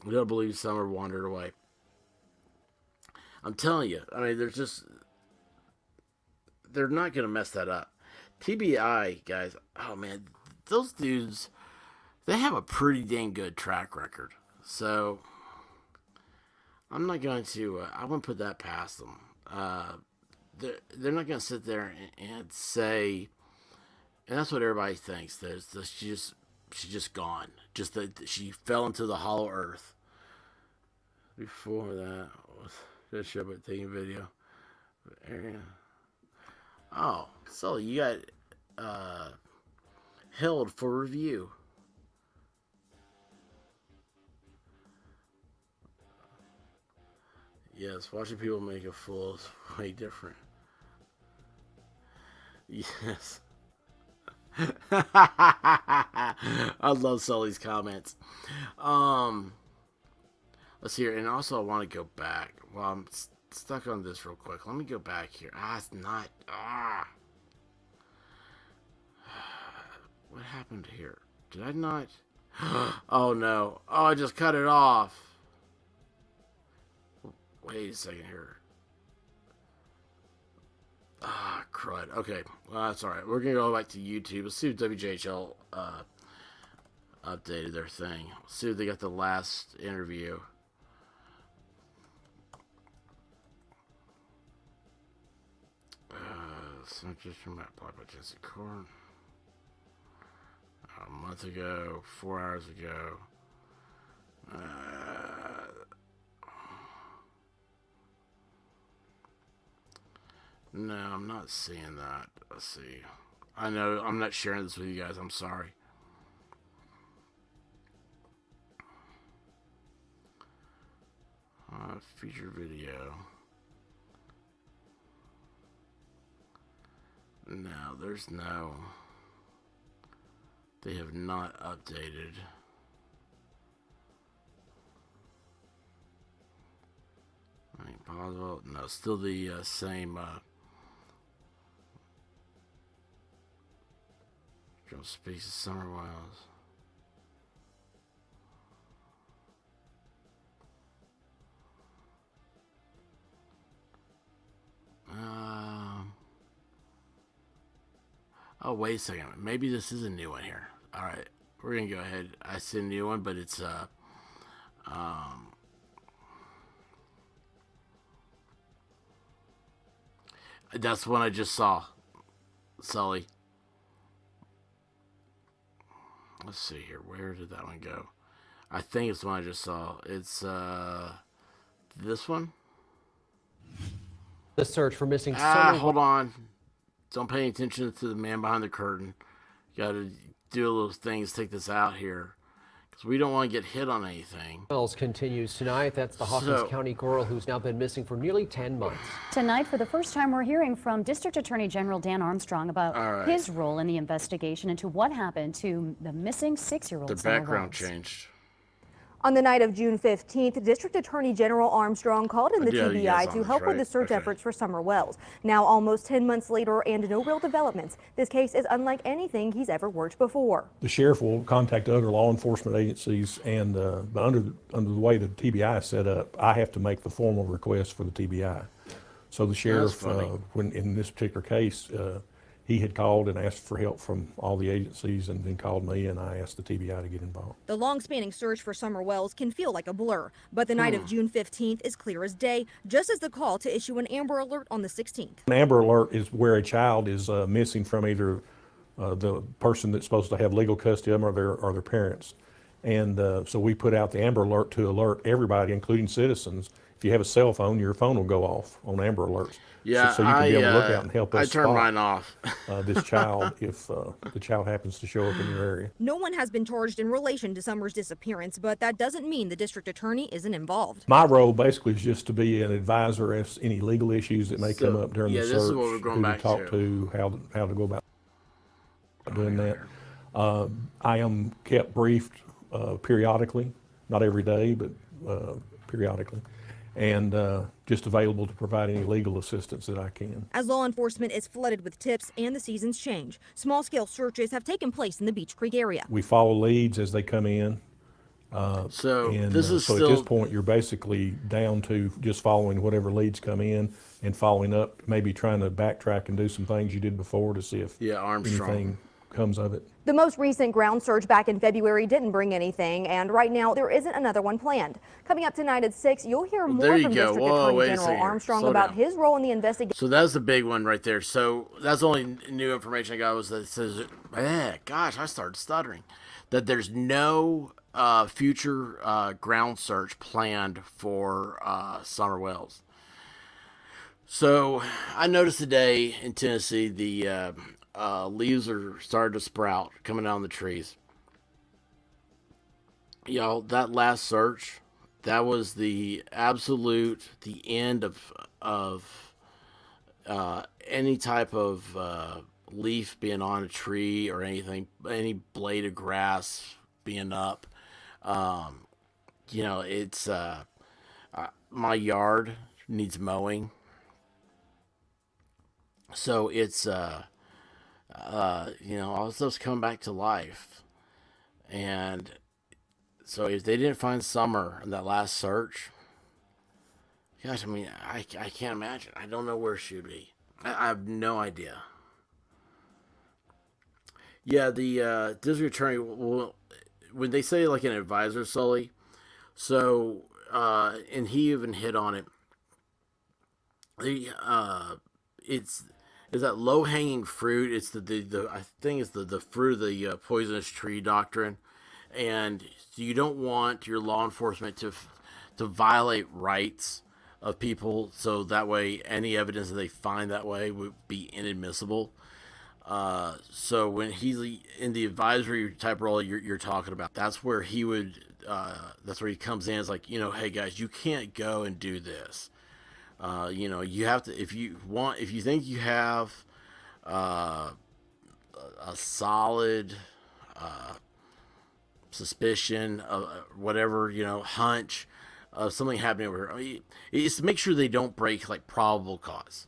I don't believe Summer wandered away. I'm telling you. I mean, they're not going to mess that up. TBI, guys, oh man, those dudes, they have a pretty dang good track record. So, I'm not going to, I wouldn't put that past them. They're not going to sit there and say, and that's what everybody thinks, that she's just gone. Just that she fell into the hollow earth. Before that, just show up taking video. Area. Oh, so you got held for review. Yes, watching people make a fool is way different. Yes. I love Sully's comments. Let's see here, and also I want to go back. Well, I'm stuck on this real quick. Let me go back here. It's not. What happened here? Did I not? Oh no! Oh, I just cut it off. Wait a second here. Crud. Okay, well, that's alright. We're going to go back to YouTube. Let's see if WJHL updated their thing. Let's see if they got the last interview. Just from that applied by Jesse Korn. A month ago, 4 hours ago. No, I'm not seeing that. Let's see. I know I'm not sharing this with you guys. I'm sorry. Feature video. No, there's no. They have not updated. Ain't possible. No, still the same. Space of Summer Wells. Oh, wait a second. Maybe this is a new one here. All right, we're gonna go ahead. I see a new one, but it's that's one I just saw, Sully. Let's see here. Where did that one go? I think it's the one I just saw. It's this one.
The search for missing
Hold on. Don't pay any attention to the man behind the curtain. You got to do a little things. Take this out here, because we don't want to get hit on anything.
Wells continues tonight. That's the Hawkins County girl who's now been missing for nearly 10 months.
Tonight, for the first time, we're hearing from District Attorney General Dan Armstrong about his role in the investigation into what happened to the missing 6-year-old.
The background changed.
On the night of June 15th, District Attorney General Armstrong called in the TBI to help with the search efforts for Summer Wells. Now, almost 10 months later and no real developments, this case is unlike anything he's ever worked before.
The sheriff will contact other law enforcement agencies, and but under the way the TBI is set up, I have to make the formal request for the TBI. So the sheriff, when in this particular case, he had called and asked for help from all the agencies, and then called me, and I asked the TBI to get involved.
The long-spanning search for Summer Wells can feel like a blur, but the night of June 15th is clear as day, just as the call to issue an Amber Alert on the 16th.
An Amber Alert is where a child is missing from either the person that's supposed to have legal custody of them or their parents. And so we put out the Amber Alert to alert everybody, including citizens. If you have a cell phone, your phone will go off on Amber Alerts.
Yeah,
so you can be able to look out and help us
I turned
spot,
mine off.
This child if the child happens to show up in your area.
No one has been charged in relation to Summer's disappearance, but that doesn't mean the district attorney isn't involved.
My role basically is just to be an advisor as any legal issues that may come up during the search.
This is what we're going back
to talk to, how to go about doing that. I am kept briefed periodically, not every day, but periodically, and just available to provide any legal assistance that I can.
As law enforcement is flooded with tips and the seasons change, small-scale searches have taken place in the Beech Creek area.
We follow leads as they come in.
So
at this point, you're basically down to just following whatever leads come in and following up, maybe trying to backtrack and do some things you did before to see if anything comes of it.
The most recent ground search back in February didn't bring anything, and right now there isn't another one planned. Coming up tonight at 6, you'll hear more from District Attorney General Armstrong about his role in the investigation.
So that's the big one right there. So that's the only new information I got was that it says, gosh, I started stuttering, that there's no future ground search planned for Summer Wells. So I noticed today in Tennessee the leaves are starting to sprout coming down the trees. Y'all, that last search, that was the end of any type of leaf being on a tree or anything, any blade of grass being up. It's my yard needs mowing, so it's all this stuff's coming back to life. And so if they didn't find Summer in that last search, gosh, I mean, I can't imagine. I don't know where she would be. I have no idea. Yeah, the district attorney, when they say like an advisor, Sully, so, and he even hit on it, it's that low-hanging fruit. It's I think it's the fruit of the poisonous tree doctrine, and you don't want your law enforcement to violate rights of people, so that way any evidence that they find that way would be inadmissible. So when he's in the advisory type role you're talking about, that's where he would, that's where he comes in. It's like, hey guys, you can't go and do this. You have to, if you think you have a solid suspicion of whatever, hunch of something happening over here, it's to make sure they don't break like probable cause.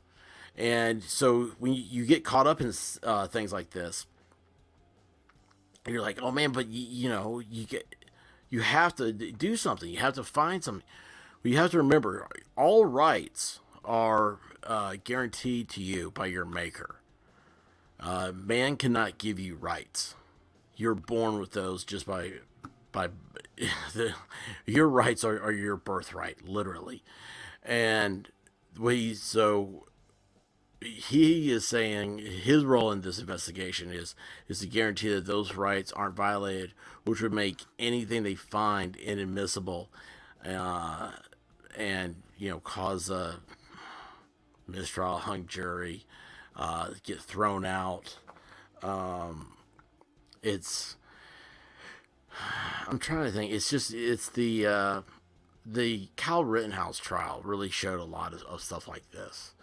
And so when you get caught up in things like this, you're like, oh man, but you have to do something. You have to find something. You have to remember, all rights are guaranteed to you by your maker. Man cannot give you rights. You're born with those just by your rights are your birthright, literally. And he is saying his role in this investigation is to guarantee that those rights aren't violated, which would make anything they find inadmissible, and cause a mistrial, hung jury, get thrown out. I'm trying to think. It's the Kyle Rittenhouse trial really showed a lot of stuff like this.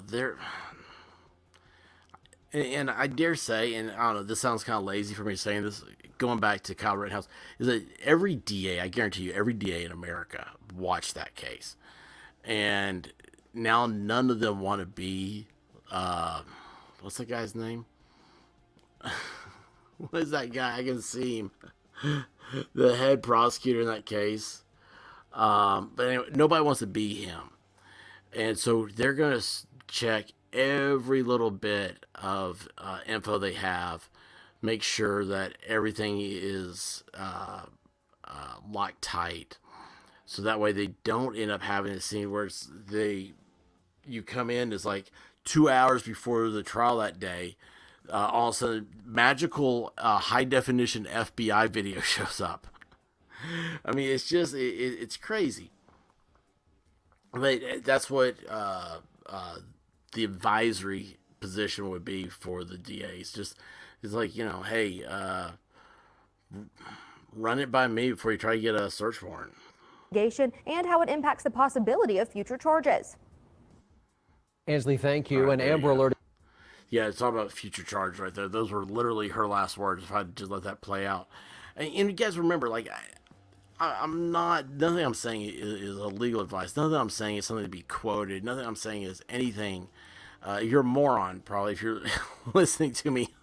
There, and I dare say, and I don't know, this sounds kind of lazy for me saying this, going back to Kyle Rittenhouse, is that every DA, I guarantee you, every DA in America watched that case. And now none of them want to be, what's that guy's name? What is that guy? I can see him. The head prosecutor in that case. But anyway, nobody wants to be him. And so they're going to check every little bit of info they have, make sure that everything is locked tight. So that way they don't end up having a scene where you come in, it's like 2 hours before the trial that day. All of a sudden, magical high definition FBI video shows up. I mean, it's just it's crazy. But that's what the advisory position would be for the DA. It's like, hey, run it by me before you try to get a search warrant.
And how it impacts the possibility of future charges.
Ansley, thank you. And Amber Alert.
Yeah, it's all about future charge right there. Those were literally her last words. If I just let that play out, and you guys remember, like, I'm not. Nothing I'm saying is a legal advice. Nothing I'm saying is something to be quoted. Nothing I'm saying is anything. You're a moron, probably, if you're listening to me.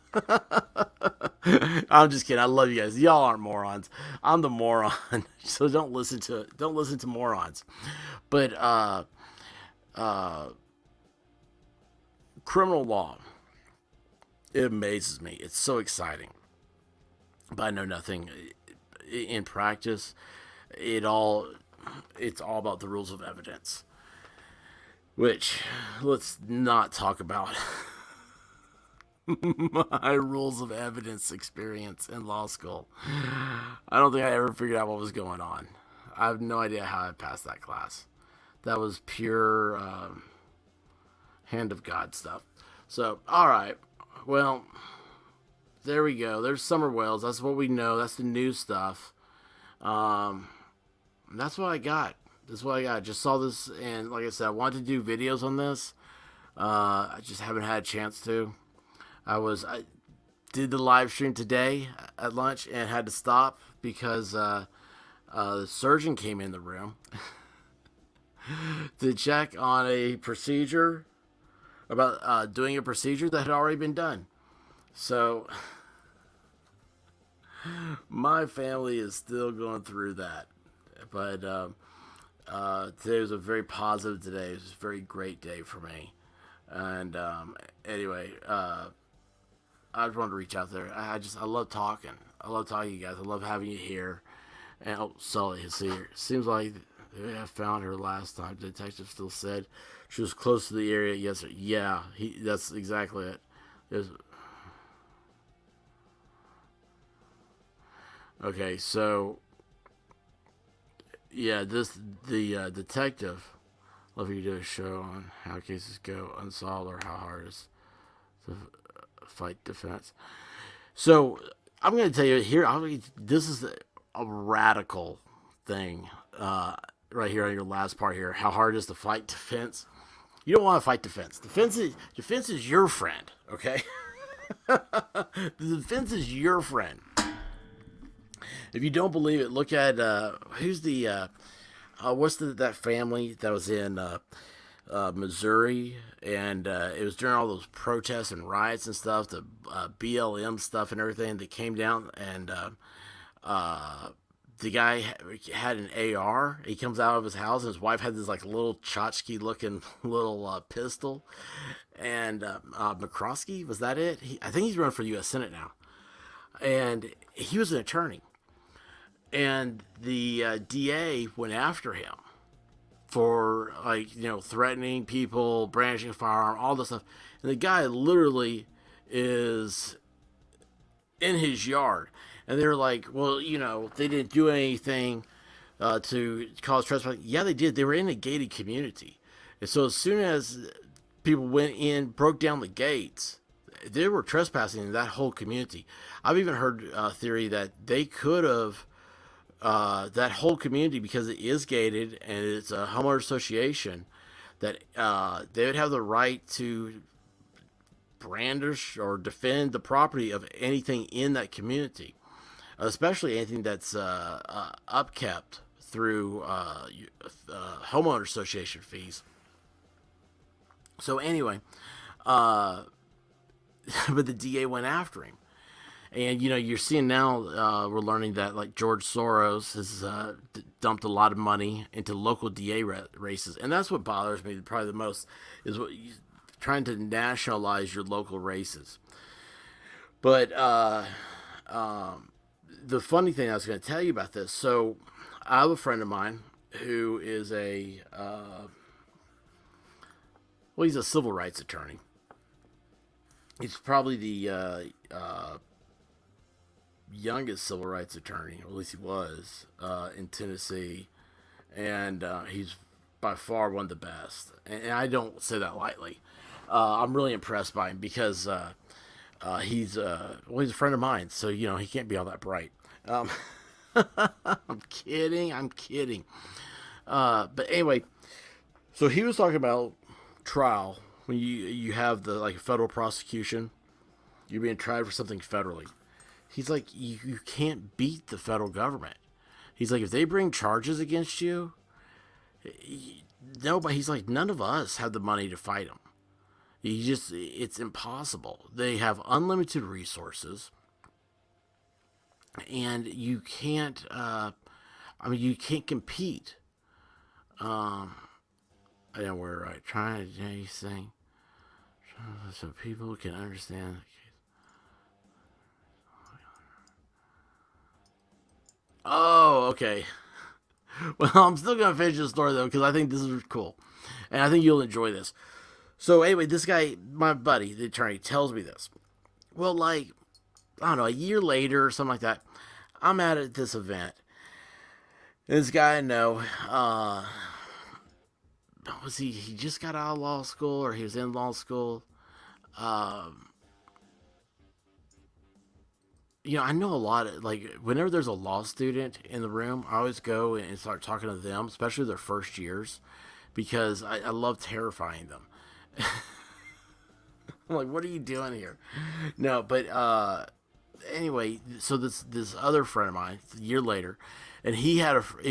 I'm just kidding. I love you guys. Y'all aren't morons. I'm the moron. So don't listen to morons. But criminal law, it amazes me. It's so exciting. But I know nothing. In practice, it's all about the rules of evidence. Which, let's not talk about my rules of evidence experience in law school. I don't think I ever figured out what was going on. I have no idea how I passed that class. That was pure hand of God stuff. So, all right. Well, there we go. There's Summer Wells. That's what we know. That's the new stuff. That's what I got. Just saw this, and like I said, I wanted to do videos on this. I just haven't had a chance to. I did the live stream today at lunch and had to stop because the surgeon came in the room to check on a procedure, about doing a procedure that had already been done. So my family is still going through that. But today was a very positive day. It was a very great day for me. And anyway, I just wanted to reach out there. I love talking. I love talking to you guys. I love having you here. And Sully is here. Seems like I found her last time. The detective still said she was close to the area yesterday. Yeah, that's exactly it. Okay, so yeah, the detective. Love you do a show on how cases go unsolved or how hard it is to fight defense. So I'm going to tell you here. This is a radical thing right here on your last part here. How hard it is to fight defense. You don't want to fight defense. Defense is your friend. Okay, the defense is your friend. If you don't believe it, look at who's the what's that family that was in Missouri, and it was during all those protests and riots and stuff, the BLM stuff and everything that came down, and the guy had an AR. He comes out of his house, and his wife had this like little tchotchke looking little pistol. And McCroskey, was that it? I think he's running for U.S. Senate now. And he was an attorney. And the DA went after him for, like, you know, threatening people, brandishing a firearm, all this stuff. And the guy literally is in his yard. And they're like, well, you know, they didn't do anything to cause trespassing. Yeah, they did. They were in a gated community. And so as soon as people went in, broke down the gates, they were trespassing in that whole community. I've even heard a theory that they could have, that whole community, because it is gated and it's a homeowner association, that they would have the right to brandish or defend the property of anything in that community, especially anything that's upkept through homeowner association fees. So anyway, but the DA went after him. And, you know, you're seeing now, we're learning that, like, George Soros has dumped a lot of money into local DA races. And that's what bothers me probably the most, is trying to nationalize your local races. But the funny thing I was going to tell you about this, so I have a friend of mine who is he's a civil rights attorney. He's probably the youngest civil rights attorney, or at least he was, in Tennessee, and he's by far one of the best. And I don't say that lightly. I'm really impressed by him because he's a friend of mine, so, you know, he can't be all that bright. I'm kidding. But anyway, so he was talking about trial when you have the, like, federal prosecution, you're being tried for something federally. He's like, you can't beat the federal government. He's like, if they bring charges against you, nobody. He's like, none of us have the money to fight them. It's impossible. They have unlimited resources, and you can't. You can't compete. I know we're right. Trying to do anything so people can understand. Oh, okay. Well, I'm still going to finish the story, though, because I think this is cool. And I think you'll enjoy this. So, anyway, this guy, my buddy, the attorney, tells me this. Well, like, I don't know, a year later or something like that, I'm at this event. And this guy I know, he just got out of law school, or he was in law school. You know, I know a lot of, like, whenever there's a law student in the room, I always go and start talking to them, especially their first years, because I love terrifying them. I'm like, what are you doing here? No, but anyway, so this other friend of mine, a year later, and he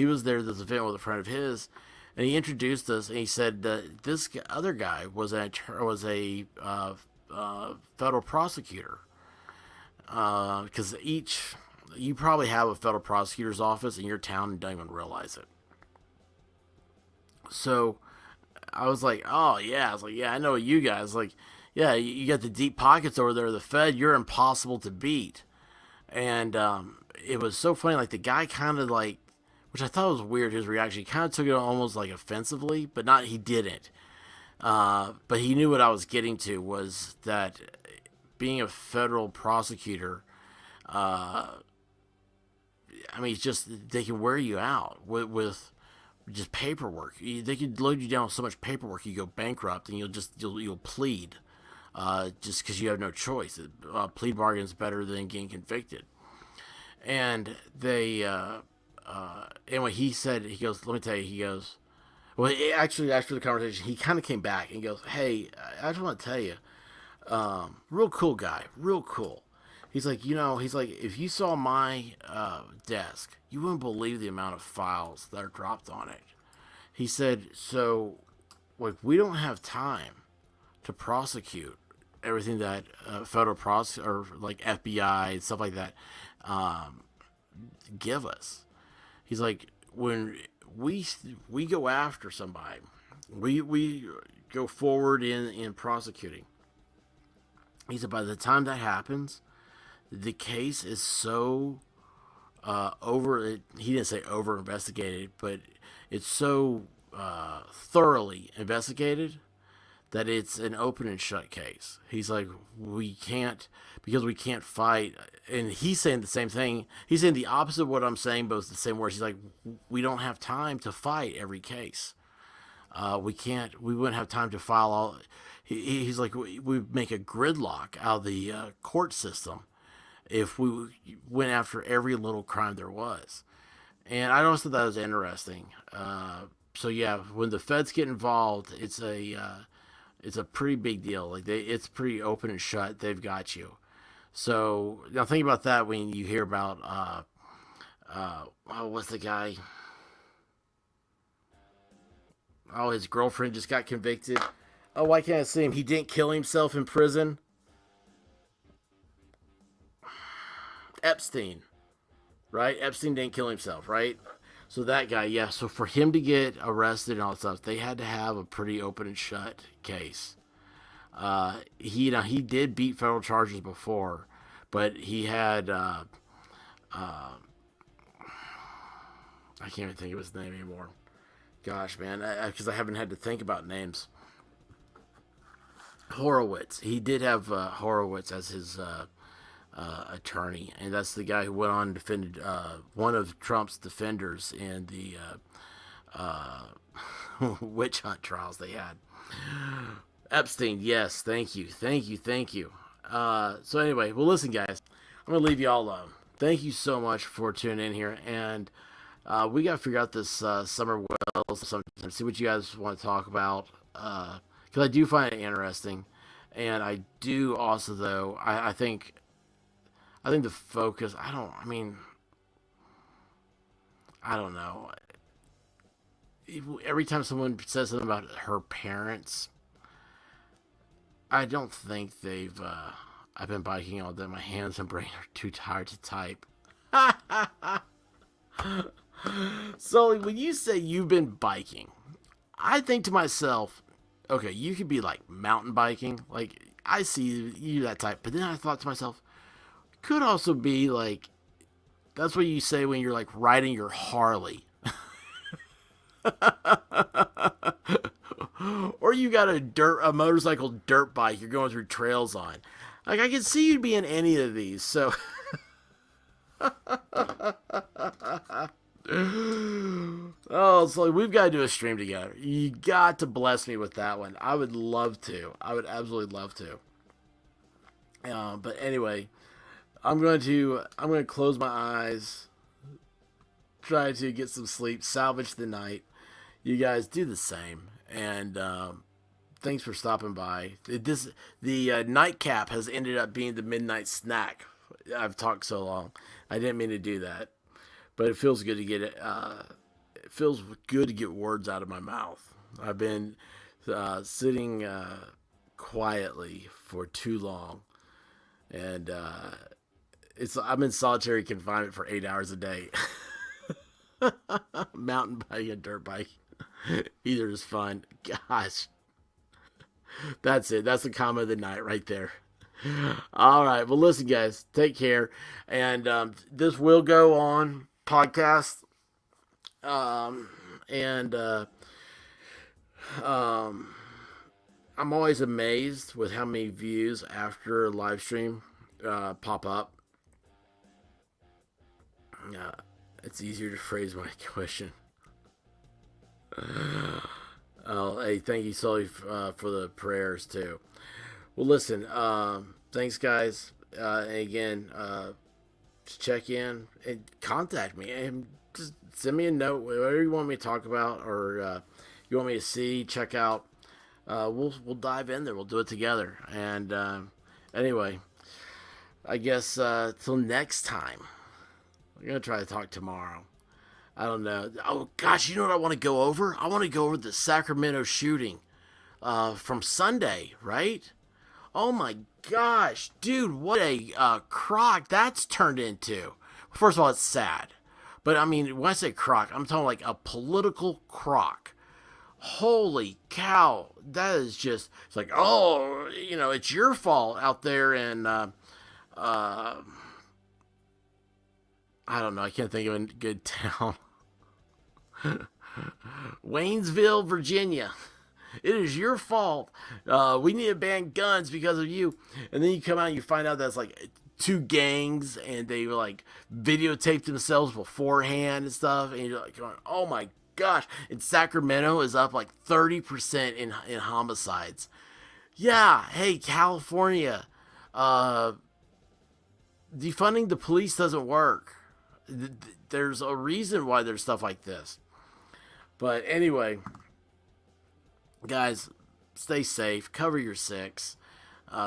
was there at this event with a friend of his, and he introduced us, and he said that this other guy was a federal prosecutor. Because you probably have a federal prosecutor's office in your town and don't even realize it. So I was like, oh yeah. I was like, yeah, I know you guys. Like, yeah, you got the deep pockets over there, the Fed, you're impossible to beat. And it was so funny, like the guy kind of like, which I thought was weird, his reaction, he kind of took it almost like offensively, but he didn't. But he knew what I was getting to was that being a federal prosecutor, it's just, they can wear you out with just paperwork. They could load you down with so much paperwork you go bankrupt, and you'll plead, just because you have no choice. Plea bargain's better than getting convicted. And they, anyway, he goes, let me tell you, he goes, well, actually, after the conversation, he kind of came back and he goes, hey, I just want to tell you, real cool guy, real cool. He's like, if you saw my desk, you wouldn't believe the amount of files that are dropped on it. He said, so, like, we don't have time to prosecute everything that federal or like FBI and stuff like that give us. He's like, when we go after somebody, we go forward in prosecuting. He said by the time that happens, the case is so he didn't say over investigated, but it's so thoroughly investigated that it's an open and shut case. He's like, we can't fight. And he's saying the same thing. He's saying the opposite of what I'm saying, but it's the same words. He's like, we don't have time to fight every case. We wouldn't have time to file all. He's like, we make a gridlock out of the court system if we went after every little crime there was. And I always thought that was interesting. So yeah, when the feds get involved, it's a pretty big deal. Like it's pretty open and shut. They've got you. So now think about that when you hear about what's the guy? Oh, his girlfriend just got convicted. Oh, why can't I see him? He didn't kill himself in prison. Epstein, right? Epstein didn't kill himself, right? So that guy, yeah. So for him to get arrested and all that stuff, they had to have a pretty open and shut case. He did beat federal charges before, but he had I can't even think of his name anymore. Gosh, man, because I haven't had to think about names. Horowitz. He did have Horowitz as his attorney, and that's the guy who went on and defended one of Trump's defenders in the witch hunt trials they had. Epstein, yes, thank you. So anyway, well, listen, guys, I'm gonna leave you all alone. Thank you so much for tuning in here, and we gotta figure out this summer wells sometime. See what you guys want to talk about, because I do find it interesting, and I do also though I think the focus. I don't know. Every time someone says something about her parents, I don't think they've. I've been biking all day. My hands and brain are too tired to type. So when you say you've been biking, I think to myself, okay, you could be like mountain biking. Like I see you that type. But then I thought to myself, could also be like, that's what you say when you're like riding your Harley. Or you got a motorcycle dirt bike you're going through trails on. Like I can see you being any of these. So oh, so we've got to do a stream together. You got to bless me with that one. I would love to. I would absolutely love to. But anyway, I'm going to close my eyes, try to get some sleep, salvage the night. You guys do the same, and thanks for stopping by. The nightcap has ended up being the midnight snack. I've talked so long, I didn't mean to do that, but it feels good to get it. It feels good to get words out of my mouth. I've been sitting quietly for too long, and I'm in solitary confinement for 8 hours a day. Mountain bike and dirt bike. Either is fun. Gosh. That's it. That's the comment of the night right there. All right. Well, listen, guys. Take care. And this will go on podcast. I'm always amazed with how many views after a live stream pop up. It's easier to phrase my question. Oh, hey, thank you, Sully, for the prayers, too. Well, listen, thanks, guys. And again, just check in and contact me. And just send me a note, whatever you want me to talk about or you want me to see, check out. We'll dive in there. We'll do it together. And anyway, I guess till next time. I'm going to try to talk tomorrow. I don't know. Oh, gosh, you know what I want to go over? I want to go over the Sacramento shooting from Sunday, right? Oh, my gosh. Dude, what a crock that's turned into. First of all, it's sad. But I mean, when I say crock, I'm talking like a political crock. Holy cow, that is just, it's like, oh, you know, it's your fault out there in, I don't know, I can't think of a good town. Waynesville, Virginia. It is your fault. We need to ban guns because of you. And then you come out and you find out that's like two gangs and they like videotaped themselves beforehand and stuff. And you're like going, oh my gosh. And Sacramento is up like 30% in homicides. Yeah. Hey, California. Defunding the police doesn't work. There's a reason why there's stuff like this. But anyway, guys, stay safe, cover your six,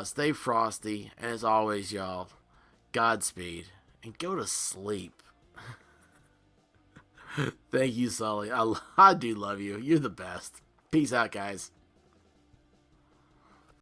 stay frosty, and as always, y'all, Godspeed, and go to sleep. Thank you, Sully. I do love you. You're the best. Peace out, guys.